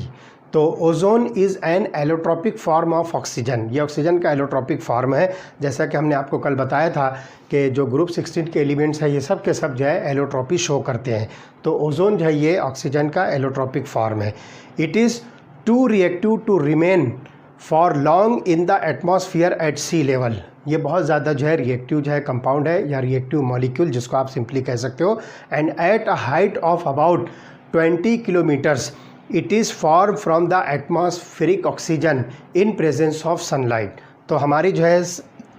[SPEAKER 1] तो ozone is an allotropic form of oxygen. ये ऑक्सीजन का एलोट्रॉपिक फॉर्म है। जैसा कि हमने आपको कल बताया था कि जो ग्रुप 16 के एलिमेंट्स हैं ये सब के सब जो है एलोट्रॉपी शो करते हैं। तो ओजोन जो है ये ऑक्सीजन का एलोट्रॉपिक फॉर्म है। It is too reactive to remain for long in the atmosphere at sea level. ये बहुत ज़्यादा जो है रिएक्टिव जो है कंपाउंड है या रिएक्टिव मॉलिक्यूल, जिसको आप सिंपली कह सकते हो। And at a height of about 20 kilometres it is form from the atmospheric oxygen in presence of sunlight. तो हमारी जो है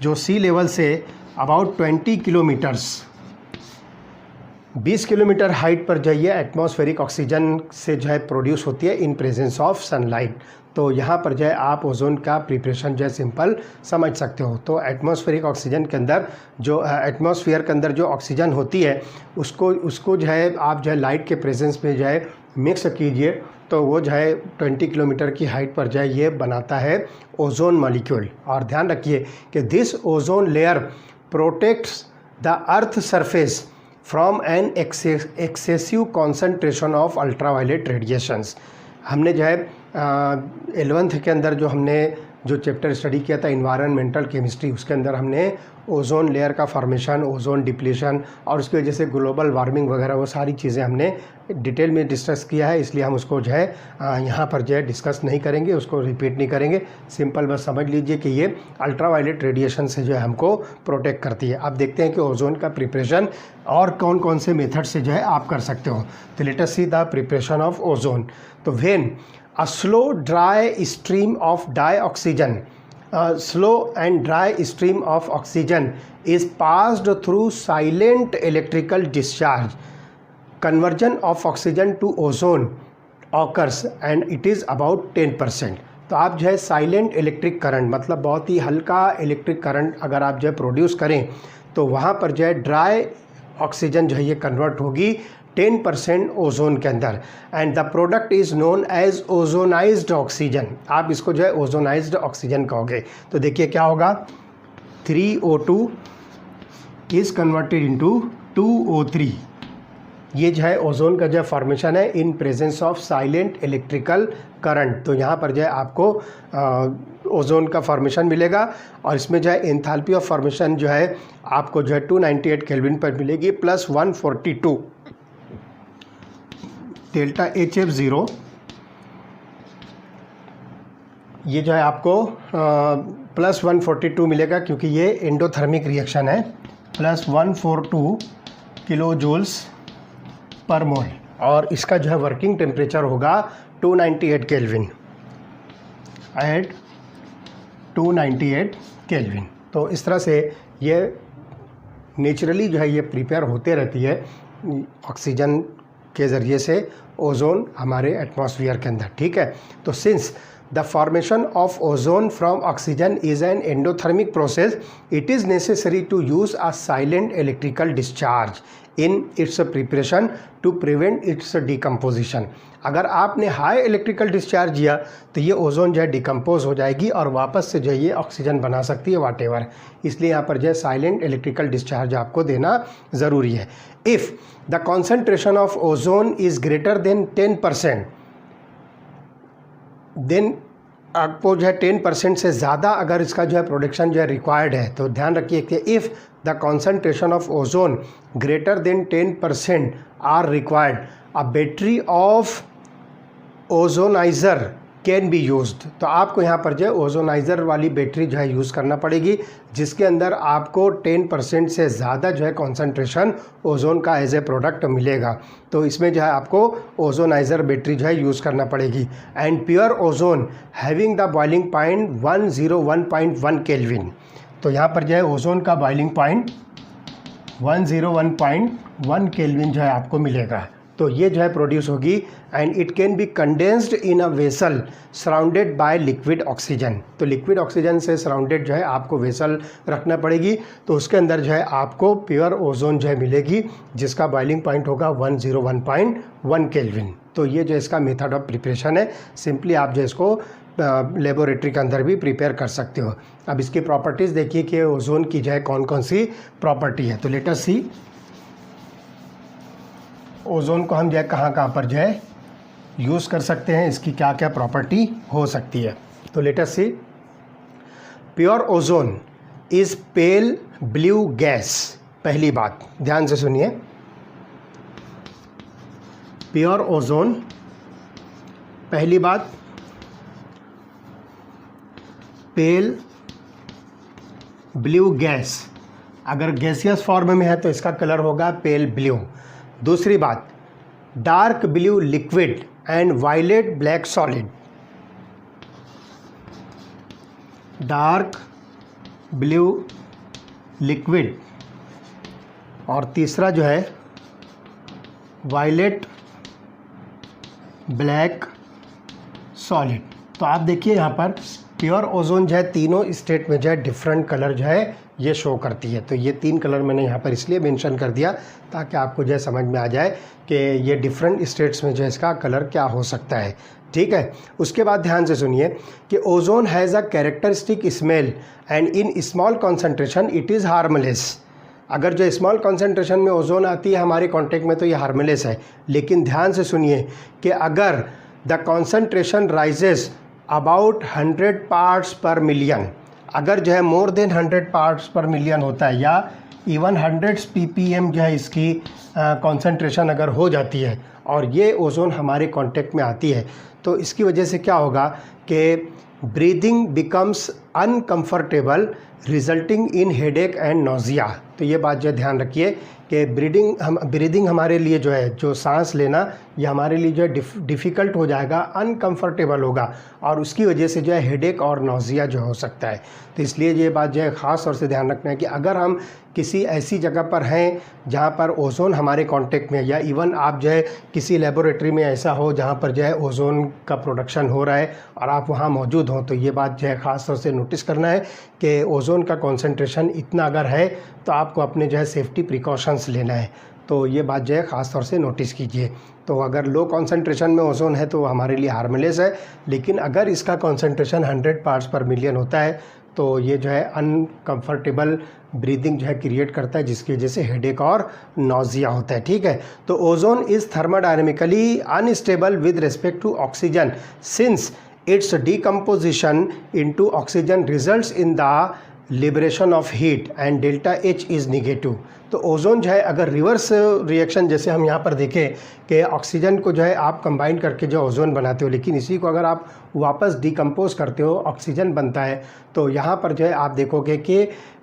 [SPEAKER 1] जो सी लेवल से अबाउट 20 किलोमीटर्स, 20 किलोमीटर हाइट पर जो है एटमॉस्फेरिक ऑक्सीजन से जो है प्रोड्यूस होती है इन प्रेजेंस ऑफ सनलाइट। तो यहाँ पर जो है आप ओजोन का प्रिपरेशन जो है सिंपल समझ सकते हो। तो एटमॉस्फेरिक ऑक्सीजन के अंदर जो एटमॉस्फेयर के अंदर जो ऑक्सीजन होती है उसको जो है आप जो है लाइट के प्रेजेंस में जो है मिक्स कीजिए, तो वो जो है 20 किलोमीटर की हाइट पर जो है ये बनाता है ओजोन मॉलिक्यूल। और ध्यान रखिए कि this ozone layer protects the earth surface from an excessive concentration of ultraviolet radiations. हमने जो है 11th के अंदर जो चैप्टर स्टडी किया था इन्वायरमेंटल केमिस्ट्री, उसके अंदर हमने ओजोन लेयर का फॉर्मेशन, ओजोन डिप्लीशन और उसकी वजह से ग्लोबल वार्मिंग वगैरह वो सारी चीज़ें हमने डिटेल में डिस्कस किया है। इसलिए हम उसको जो है यहाँ पर जो है डिस्कस नहीं करेंगे, उसको रिपीट नहीं करेंगे। सिंपल बस समझ लीजिए कि ये अल्ट्रावायलेट रेडिएशन से जो है हमको प्रोटेक्ट करती है। अब देखते हैं कि ओजोन का प्रिपरेशन और कौन कौन से मेथड से जो है आप कर सकते हो। तो let us see the preparation of ozone. तो when a slow dry stream of dioxygen, slow and dry stream of oxygen is passed through silent electrical discharge, conversion of oxygen to ozone occurs and it is about 10%। तो आप जो है silent electric current, मतलब बहुत ही हल्का electric current अगर आप जो है प्रोड्यूस करें तो वहाँ पर जो है ड्राई ऑक्सीजन जो है ये कन्वर्ट होगी 10% ओजोन के अंदर, and the product is known as ozonised oxygen. आप इसको जो है ओजोनाइज्ड ऑक्सीजन कहोगे। तो देखिए क्या होगा, 3O2 is converted into 2O3। ये जो है ओजोन का जो फॉर्मेशन है इन presence of silent electrical current. तो यहाँ पर जो है आपको ओजोन का फॉर्मेशन मिलेगा और इसमें जो है एंथैल्पी ऑफ फॉर्मेशन जो है आपको जो है 298 केल्विन पर मिलेगी प्लस 142 डेल्टा HF0। ये जो है आपको प्लस 142 मिलेगा क्योंकि ये एंडोथर्मिक रिएक्शन है, प्लस 142 किलो जूल्स पर मोल, और इसका जो है वर्किंग टेम्परेचर होगा 298 केल्विन एट 298 केल्विन। तो इस तरह से ये नेचुरली जो है ये प्रिपेयर होते रहती है ऑक्सीजन के ज़रिए से ओजोन हमारे एटमॉस्फेयर के अंदर। ठीक है, तो since the formation of ozone from oxygen is an endothermic process, it is necessary to use a silent electrical discharge in its preparation to prevent its decomposition. अगर आपने हाई इलेक्ट्रिकल डिस्चार्ज दिया तो ये ओजोन जो है decompose हो जाएगी और वापस से जो है ये ऑक्सीजन बना सकती है वाटेवर। इसलिए यहाँ पर जो है साइलेंट इलेक्ट्रिकल डिस्चार्ज आपको देना ज़रूरी है। If the concentration of ozone is greater than 10%, then आपको जो है 10% से ज़्यादा अगर इसका जो है प्रोडक्शन जो है रिक्वायर्ड है, तो ध्यान रखिए कि if the concentration of ozone greater than 10% are required, a battery of ozoniser can be used. तो आपको यहाँ पर जो है ओजोनाइज़र वाली बैटरी जो है यूज़ करना पड़ेगी, जिसके अंदर आपको 10% से ज़्यादा जो है कॉन्सेंट्रेशन ओजोन का एज ए प्रोडक्ट मिलेगा। तो इसमें जो है आपको ओजोनाइज़र बैटरी जो है यूज़ करना पड़ेगी। And pure ozone having the boiling point 101.1 kelvin. तो यहाँ पर जो है ओजोन का बॉइलिंग पॉइंट 101.1 केल्विन जो है आपको मिलेगा। तो ये जो है प्रोड्यूस होगी and it can be condensed in a vessel surrounded by liquid oxygen. तो लिक्विड ऑक्सीजन से सराउंडेड जो है आपको वेसल रखना पड़ेगी, तो उसके अंदर जो है आपको प्योर ओजोन जो है मिलेगी, जिसका बॉइलिंग पॉइंट होगा 101.1 केल्विन। तो ये जो इसका मेथड ऑफ प्रिपरेशन है, सिंपली आप जो इसको लेबोरेटरी के अंदर भी प्रिपेयर कर सकते हो। अब इसकी प्रॉपर्टीज़ देखिए कि ओजोन की जो है कौन कौन सी प्रॉपर्टी है। तो लेट अस सी ओजोन को हम जो है कहाँ कहाँ पर जो है यूज़ कर सकते हैं, इसकी क्या क्या प्रॉपर्टी हो सकती है। तो let us see, pure ozone is pale blue gas. पहली बात ध्यान से सुनिए, प्योर ओजोन, पहली बात पेल ब्लू गैस, अगर गैसियस फॉर्म में है तो इसका कलर होगा पेल ब्लू। दूसरी बात, dark blue liquid and violet black solid, dark blue liquid, और तीसरा जो है वायलेट ब्लैक सॉलिड। तो आप देखिए यहाँ पर प्योर ओजोन जो है तीनों स्टेट में जो है डिफरेंट कलर जो है ये शो करती है। तो ये 3 कलर मैंने यहाँ पर इसलिए मेंशन कर दिया ताकि आपको जो है समझ में आ जाए कि ये डिफरेंट स्टेट्स में जो है इसका कलर क्या हो सकता है। ठीक है, उसके बाद ध्यान से सुनिए कि ozone has a characteristic smell and in small concentration it is harmless. अगर जो स्मॉल कॉन्सेंट्रेशन में ओजोन आती है हमारे कॉन्टेक्ट में तो ये हार्मलेस है, लेकिन ध्यान से सुनिए कि अगर the concentration rises about 100 parts पर मिलियन, अगर जो है मोर देन 100 पार्ट्स पर मिलियन होता है या इवन 100 ppm जो है इसकी कॉन्सेंट्रेशन अगर हो जाती है और ये ओजोन हमारे कांटेक्ट में आती है, तो इसकी वजह से क्या होगा कि breathing becomes uncomfortable resulting in headache and nausea. तो ये बात जो ध्यान रखिए कि ब्रीदिंग हमारे लिए जो है, जो सांस लेना ये हमारे लिए जो है डिफ़िकल्ट हो जाएगा, अनकम्फर्टेबल होगा, और उसकी वजह से जो है हेडेक और नोजिया जो हो सकता है। तो इसलिए ये बात जो है ख़ास तौर से ध्यान रखना है कि अगर हम किसी ऐसी जगह पर हैं जहाँ पर ओजोन हमारे कांटेक्ट में, या इवन आप जो है किसी लेबोरेटरी में ऐसा हो जहाँ पर जो है ओजोन का प्रोडक्शन हो रहा है और आप वहाँ मौजूद हों, तो ये बात जो है ख़ास तौर से नोटिस करना है कि ओजोन का कॉन्सेंट्रेशन इतना अगर है तो आपको अपने जो है सेफ्टी प्रिकॉशंस लेना है। तो ये बात जो है ख़ास तौर से नोटिस कीजिए। तो अगर लो कॉन्सेंट्रेशन में ओजोन है तो हमारे लिए हार्मलेस है, लेकिन अगर इसका कॉन्सेंट्रेशन 100 पार्ट्स पर मिलियन होता है तो ये जो है अनकम्फर्टेबल ब्रीदिंग जो है क्रिएट करता है, जिसकी वजह से हेडेक और नोजिया होता है। ठीक है, तो ozone is thermodynamically unstable with respect to oxygen since its decomposition into oxygen results in the liberation of heat and delta H is negative. तो ओजोन जो है अगर रिवर्स रिएक्शन जैसे हम यहाँ पर देखें कि ऑक्सीजन को जो है आप कंबाइन करके जो ओजोन बनाते हो, लेकिन इसी को अगर आप वापस डिकम्पोज करते हो ऑक्सीजन बनता है, तो यहाँ पर जो है आप देखोगे कि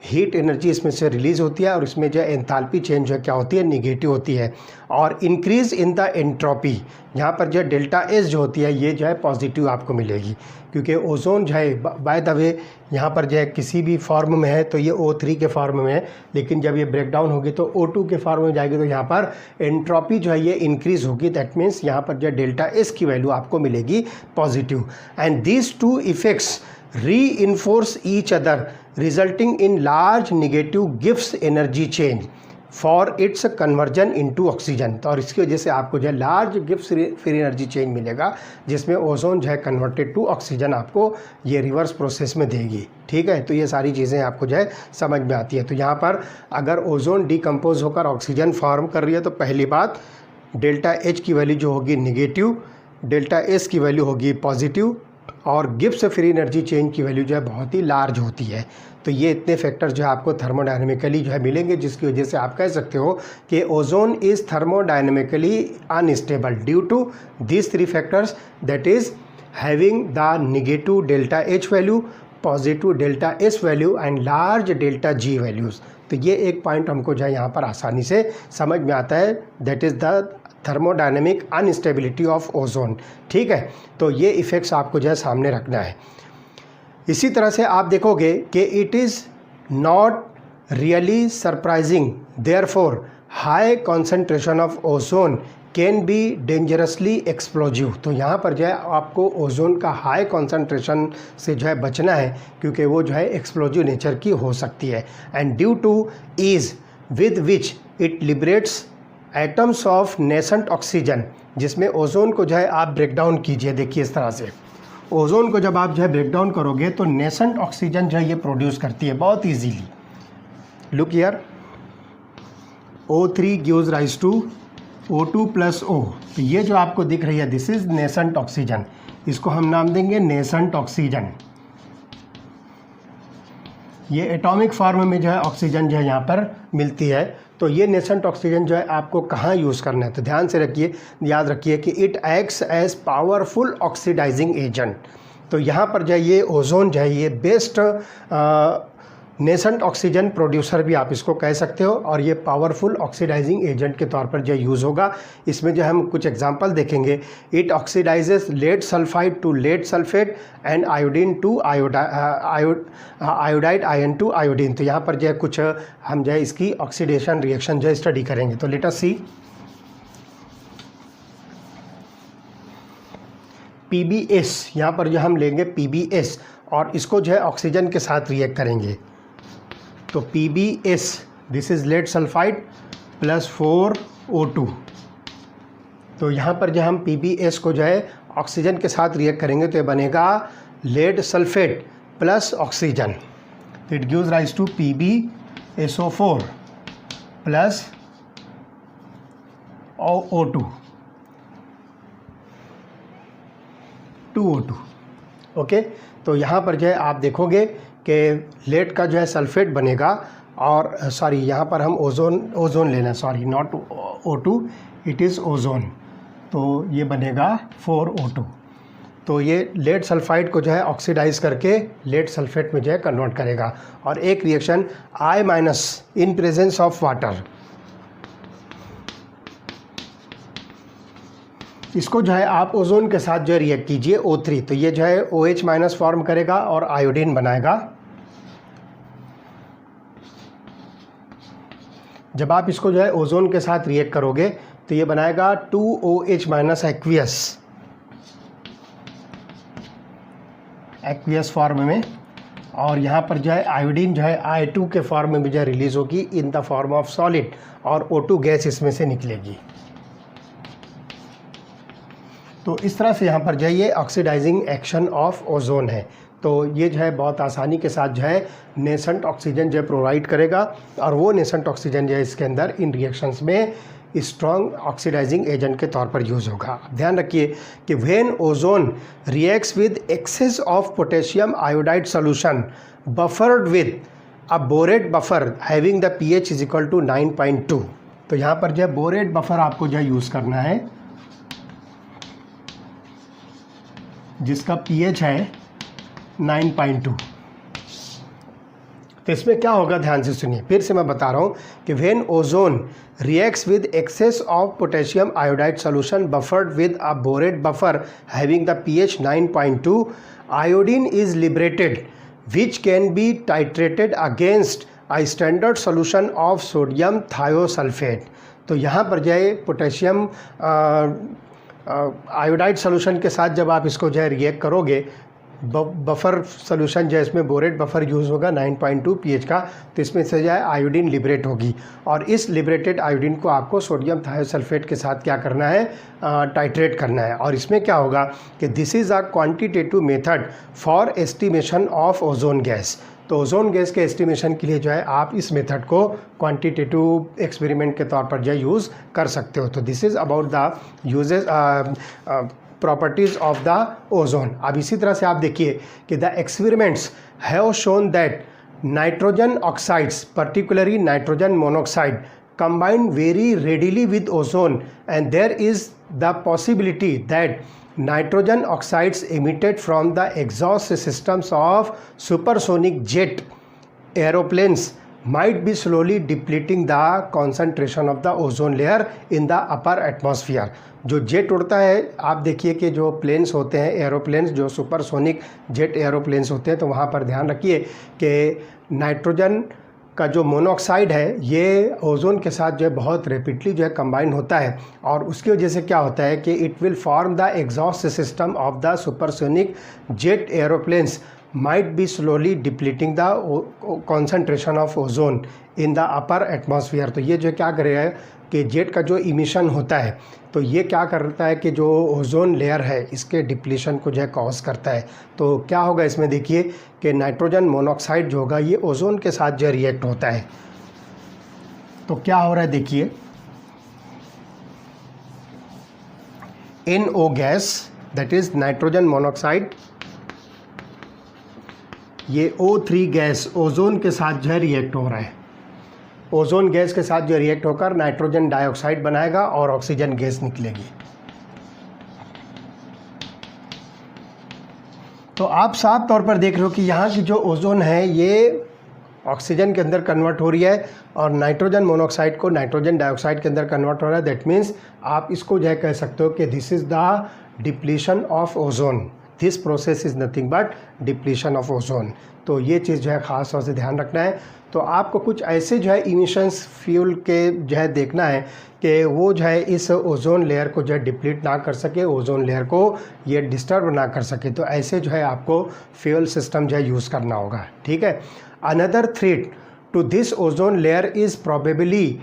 [SPEAKER 1] हीट एनर्जी इसमें से रिलीज़ होती है और इसमें जो है एंथैल्पी चेंज जो है क्या होती है, निगेटिव होती है, और इंक्रीज़ इन द एंट्रोपी, यहाँ पर जो है डेल्टा एस जो होती है ये जो है पॉजिटिव आपको मिलेगी, क्योंकि ओजोन जो है बाय द वे यहाँ पर जो है किसी भी फॉर्म में है तो ये O3 के फॉर्म में है, लेकिन जब ये ब्रेक डाउन होगी तो O2 के फॉर्म में जाएगी, तो यहाँ पर एंट्रोपी जो है ये इंक्रीज़ होगी। दैट मीन्स यहाँ पर जो डेल्टा एस की वैल्यू आपको मिलेगी positive. And these two effects reinforce each other resulting in large negative gives energy change for its conversion into oxygen। तो और इसकी वजह से आपको जो है large gift free energy change मिलेगा, जिसमें ओजोन जो है कन्वर्टेड टू ऑक्सीजन आपको ये रिवर्स प्रोसेस में देगी। ठीक है, तो ये सारी चीज़ें आपको जो है समझ में आती है। तो यहाँ पर अगर ओजोन डिकम्पोज होकर ऑक्सीजन फॉर्म कर रही है तो पहली बात डेल्टा एच की वैल्यू जो होगी निगेटिव, डेल्टा एस की वैल्यू होगी पॉजिटिव, और गिब्स फ्री एनर्जी चेंज की वैल्यू जो है बहुत ही लार्ज होती है। तो ये इतने फैक्टर्स जो है आपको थर्मोडायनेमिकली जो है मिलेंगे, जिसकी वजह से आप कह सकते हो कि ozone is thermodynamically unstable due to this 3 factors, that is having the negative delta H value, positive delta S value and large delta G values. तो ये एक पॉइंट हमको जो है यहाँ पर आसानी से समझ में आता है, that is the thermodynamic unstability of ozone. ठीक है, तो ये इफ़ेक्ट्स आपको जो है सामने रखना है। इसी तरह से आप देखोगे कि it is not really surprising therefore high concentration of ozone can be dangerously explosive. तो यहाँ पर जो है आपको ओजोन का हाई कॉन्सेंट्रेशन से जो है बचना है, क्योंकि वो जो है एक्सप्लोजिव नेचर की हो सकती है। And due to ease with which it liberates atoms of nascent oxygen, जिसमें ओजोन को जो है आप ब्रेक डाउन कीजिए। देखिए इस तरह से ओजोन को जब आप जो है ब्रेक डाउन करोगे तो नेसेंट ऑक्सीजन जो है ये प्रोड्यूस करती है बहुत easily. Look here, O3 gives rise to O2 plus O। तो ये जो आपको दिख रही है दिस इज नेसेंट ऑक्सीजन, इसको हम नाम देंगे नेसेंट ऑक्सीजन। ये एटॉमिक फॉर्म में जो है ऑक्सीजन जो है यहाँ पर मिलती है। तो ये नेसेंट ऑक्सीजन जो है आपको कहाँ यूज़ करना है, तो ध्यान से रखिए, याद रखिए कि it acts as powerful oxidising agent. तो यहाँ पर जो है ये ओजोन जो है ये बेस्ट नेसेंट ऑक्सीजन प्रोड्यूसर भी आप इसको कह सकते हो, और ये पावरफुल ऑक्सीडाइजिंग एजेंट के तौर पर जो यूज़ होगा। इसमें जो हम कुछ एग्जांपल देखेंगे, it oxidises lead sulphide to lead sulphate and iodine to iodide ion to iodine. तो यहाँ पर जो है कुछ हम जो है इसकी ऑक्सीडेशन रिएक्शन जो है स्टडी करेंगे। तो लेट अस सी PbS, यहाँ पर जो हम लेंगे PbS और इसको जो है ऑक्सीजन के साथ रिएक्ट करेंगे। तो PbS this is lead sulphide plus 4O2। तो यहाँ पर जो हम PbS को जो है ऑक्सीजन के साथ रिएक्ट करेंगे तो ये बनेगा lead sulphate plus oxygen. It gives rise to PbSO4 plus O2 2O2। Okay, तो यहाँ पर जो है आप देखोगे कि लेड का जो है सल्फेट बनेगा, और सॉरी यहाँ पर हम ओजोन लेना, sorry not O2, it is ozone. तो ये बनेगा 4O2। तो ये लेड सल्फाइड को जो है ऑक्सीडाइज करके लेड सल्फेट में जो है कन्वर्ट करेगा। और एक reaction I- in presence of water, इसको जो है आप ओजोन के साथ जो है रिएक्ट कीजिए O3। तो ये जो है OH- फॉर्म करेगा और आयोडीन बनाएगा। जब आप इसको जो है ओजोन के साथ रिएक्ट करोगे तो ये बनाएगा 2OH- एक्वियस फॉर्म में, और यहाँ पर जो है आयोडीन जो है I2 के फॉर्म में भी जो है रिलीज होगी in the form of solid, और O2 गैस इसमें से निकलेगी। तो इस तरह से यहाँ पर जो है ये ऑक्सीडाइजिंग एक्शन ऑफ ओजोन है। तो ये जो है बहुत आसानी के साथ जो है नेसेंट ऑक्सीजन जो है प्रोवाइड करेगा, और वो नेसेंट ऑक्सीजन जो है इसके अंदर इन रिएक्शंस में स्ट्रॉन्ग ऑक्सीडाइजिंग एजेंट के तौर पर यूज़ होगा। ध्यान रखिए कि when ozone reacts with excess of potassium iodide solution buffered with a borate buffer having the pH is equal to 9.2। तो यहाँ पर जो है बोरेट बफर आपको जो है यूज़ करना है, जिसका pH है 9.2। तो इसमें क्या होगा, ध्यान से सुनिए, फिर से मैं बता रहा हूँ कि when ozone reacts with excess of potassium iodide solution buffered with a borate buffer having the pH 9.2, iodine is liberated which can be titrated against a standard solution of sodium thiosulphate. तो यहाँ पर जो है potassium iodide solution के साथ जब आप इसको जो है रिएक्ट करोगे, बफर सोल्यूशन जो है इसमें बोरेट बफर यूज़ होगा 9.2 pH का, तो इसमें से जो है आयोडीन लिबरेट होगी, और इस लिबरेटेड आयोडीन को आपको सोडियम थायोसल्फेट के साथ क्या करना है, टाइट्रेट करना है। और इसमें क्या होगा कि this is a quantitative method for estimation of ozone gas. तो ओजोन गैस के एस्टिमेशन के लिए जो है आप इस मेथड को क्वांटिटेटिव एक्सपेरिमेंट के तौर पर जो है यूज़ कर सकते हो। तो this is about the uses properties of the ozone. अब इसी तरह से आप देखिए कि the experiments have shown that nitrogen oxides, particularly nitrogen monoxide, combine very readily with ozone, and there is the possibility that nitrogen oxides emitted from the exhaust systems of supersonic jet aeroplanes might be slowly depleting the concentration of the ozone layer in the upper atmosphere। जो jet उड़ता है, आप देखिए कि जो planes होते हैं, aeroplanes, जो सुपरसोनिक जेट एरोप्लेन्स होते हैं, तो वहाँ पर ध्यान रखिए कि नाइट्रोजन का जो मोनोऑक्साइड है ये ओजोन के साथ जो है बहुत रैपिडली जो है कंबाइन होता है, और उसकी वजह से क्या होता है कि it will form the exhaust system of the supersonic jet aeroplanes might be slowly depleting the concentration of ozone in the upper atmosphere। तो ये जो क्या करेगा कि जेट का जो इमिशन होता है, तो ये क्या करता है कि जो ओजोन लेयर है इसके डिप्लीशन को जो है कॉज करता है। तो क्या होगा इसमें देखिए कि नाइट्रोजन मोनोऑक्साइड जो होगा ये ओजोन के साथ जो रिएक्ट होता है। तो क्या हो रहा है देखिए, NO gas, that is nitrogen monoxide, ये O3 गैस ओजोन के साथ जो है रिएक्ट हो रहा है। ओजोन गैस के साथ जो रिएक्ट होकर नाइट्रोजन डाइऑक्साइड बनाएगा और ऑक्सीजन गैस निकलेगी। तो आप साफ तौर पर देख रहे हो कि यहाँ की जो ओजोन है ये ऑक्सीजन के अंदर कन्वर्ट हो रही है और नाइट्रोजन मोनोऑक्साइड को नाइट्रोजन डाइऑक्साइड के अंदर कन्वर्ट हो रहा है। दैट मीन्स आप इसको जो है कह सकते हो कि this is the depletion of ozone. This process is nothing but depletion of ozone. तो ये चीज़ जो है ख़ास तौर से ध्यान रखना है। तो आपको कुछ ऐसे जो है इमिशंस फ्यूल के जो है देखना है कि वो जो है इस ओजोन लेयर को जो है डिप्लीट ना कर सके, ओजोन लेयर को ये डिस्टर्ब ना कर सके। तो ऐसे जो है आपको फ्यूल सिस्टम जो है यूज़ करना होगा, ठीक है। Another threat to this ozone layer is probably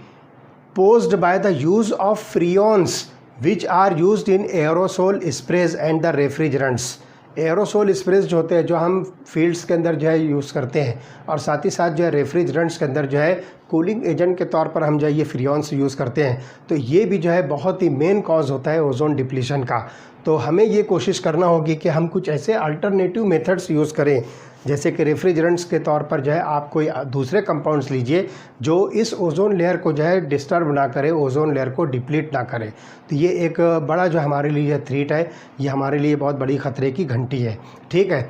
[SPEAKER 1] posed by the use of freons which are used in aerosol sprays and the refrigerants। Aerosol sprays जो होते हैं जो हम फील्ड्स के अंदर जो है यूज़ करते हैं, और साथ ही साथ जो है रेफ्रिजरेंट्स के अंदर जो है कूलिंग एजेंट के तौर पर हम जो है ये फ्रियॉन्स यूज़ करते हैं। तो ये भी जो है बहुत ही मेन कॉज होता है ओजोन डिप्लीशन का। तो हमें ये कोशिश करना होगी कि हम कुछ ऐसे अल्टरनेटिव मेथड्स यूज़ करें, जैसे कि रेफ्रिजरेंट्स के तौर पर जो है आप कोई दूसरे कंपाउंड्स लीजिए जो इस ओजोन लेयर को जो है डिस्टर्ब ना करे, ओजोन लेयर को डिप्लीट ना करे। तो ये एक बड़ा जो हमारे लिए थ्रेट है, ये हमारे लिए बहुत बड़ी ख़तरे की घंटी है, ठीक है।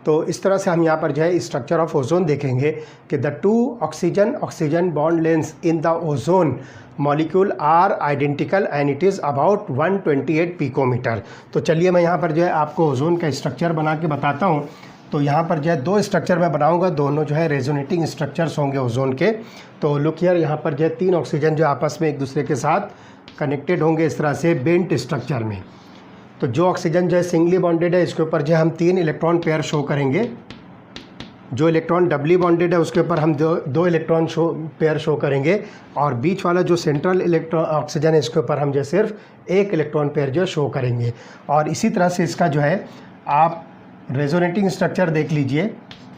[SPEAKER 1] तो इस तरह से हम यहाँ पर जो है स्ट्रक्चर ऑफ ओजोन देखेंगे कि the two oxygen bond lengths in the ozone molecule are identical and it is about 128 picometre. तो चलिए मैं यहाँ पर जो है आपको ओजोन का स्ट्रक्चर बना के बताता हूँ। तो यहाँ पर जो है दो स्ट्रक्चर मैं बनाऊंगा, दोनों जो है रेजोनेटिंग स्ट्रक्चर्स होंगे ओजोन के। तो लुक हियर, यहाँ पर जो है तीन ऑक्सीजन जो आपस में एक दूसरे के साथ कनेक्टेड होंगे इस तरह से बेंट स्ट्रक्चर में। तो जो ऑक्सीजन जो है सिंगली बॉन्डेड है इसके ऊपर जो है हम 3 इलेक्ट्रॉन पेयर शो करेंगे, जो इलेक्ट्रॉन डबली बॉन्डेड है उसके ऊपर हम दो इलेक्ट्रॉन पेयर शो करेंगे, और बीच वाला जो सेंट्रल इलेक्ट्रॉन ऑक्सीजन है इसके ऊपर हम जो सिर्फ एक इलेक्ट्रॉन पेयर जो शो करेंगे। और इसी तरह से इसका जो है आप रेजोनेटिंग स्ट्रक्चर देख लीजिए।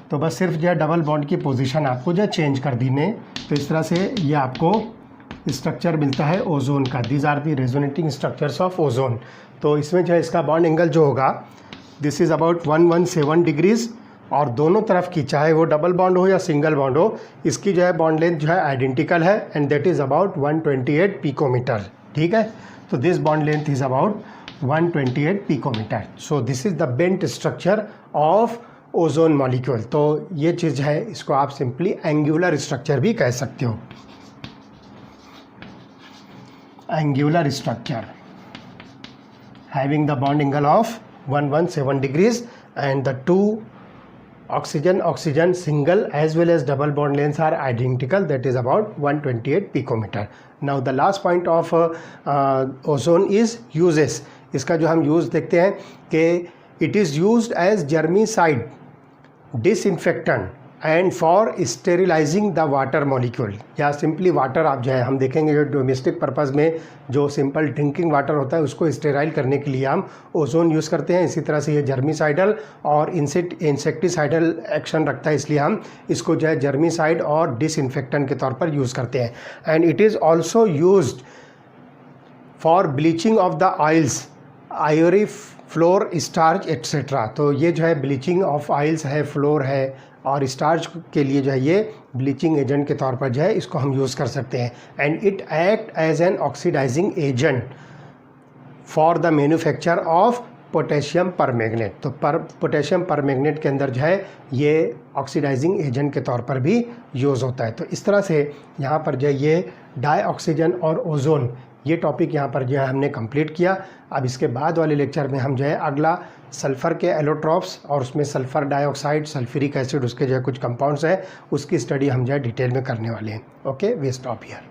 [SPEAKER 1] तो बस सिर्फ जो है डबल बॉन्ड की पोजीशन आपको जो है चेंज कर दी ने, तो इस तरह से ये आपको स्ट्रक्चर मिलता है ओजोन का। These are the resonating structures of ozone. तो इसमें जो है इसका बॉन्ड एंगल जो होगा दिस इज़ अबाउट 117 डिग्रीज़, और दोनों तरफ की चाहे वो डबल बॉन्ड हो या सिंगल बॉन्ड हो इसकी जो है बॉन्ड लेंथ जो है आइडेंटिकल है, and that is about 128 picometre, ठीक है। तो this bond length is about 128 picometre. So this is the bent structure of ozone molecule. तो ये चीज़ है, इसको आप सिंपली एंगुलर स्ट्रक्चर भी कह सकते हो। Angular structure having the bond angle of 117 degrees and the two oxygen single as well as double bond lengths are identical, that is about 128 picometer. Now the last point of ozone is uses। इसका जो हम use देखते हैं कि it is used as germicide, disinfectant and for sterilising the water molecule, या simply water आप जो है हम देखेंगे जो डोमेस्टिक पर्पज़ में जो सिंपल ड्रिंकिंग वाटर होता है उसको स्टेराइल करने के लिए हम ओजोन यूज़ करते हैं। इसी तरह से ये जर्मीसाइडल और इंसेक्टिसाइडल एक्शन रखता है, इसलिए हम इसको जो है जर्मीसाइड और डिसइंफेक्टेंट के तौर पर यूज़ करते हैं। And it is also used for bleaching of the oils, floor starch etcetera. तो ये जो है ब्लीचिंग ऑफ ऑयल्स है, फ्लोर है, और स्टार्च के लिए जो है ये ब्लीचिंग एजेंट के तौर पर जो है इसको हम यूज़ कर सकते हैं। And it act as an oxidising agent for the manufacture of potassium permanganate. तो पोटेशियम परमैंगनेट के अंदर जो है ये ऑक्सीडाइजिंग एजेंट के तौर पर भी यूज़ होता है। तो इस तरह से यहाँ पर जो है ये डाई ऑक्सीजन और ओजोन ये टॉपिक यहाँ पर जो है हमने कंप्लीट किया। अब इसके बाद वाले लेक्चर में हम जो है अगला सल्फ़र के एलोट्रॉप्स और उसमें सल्फ़र डाइऑक्साइड, सल्फ्यूरिक एसिड, उसके जो है कुछ कंपाउंड्स हैं, उसकी स्टडी हम जो है डिटेल में करने वाले हैं। Okay, we stop here.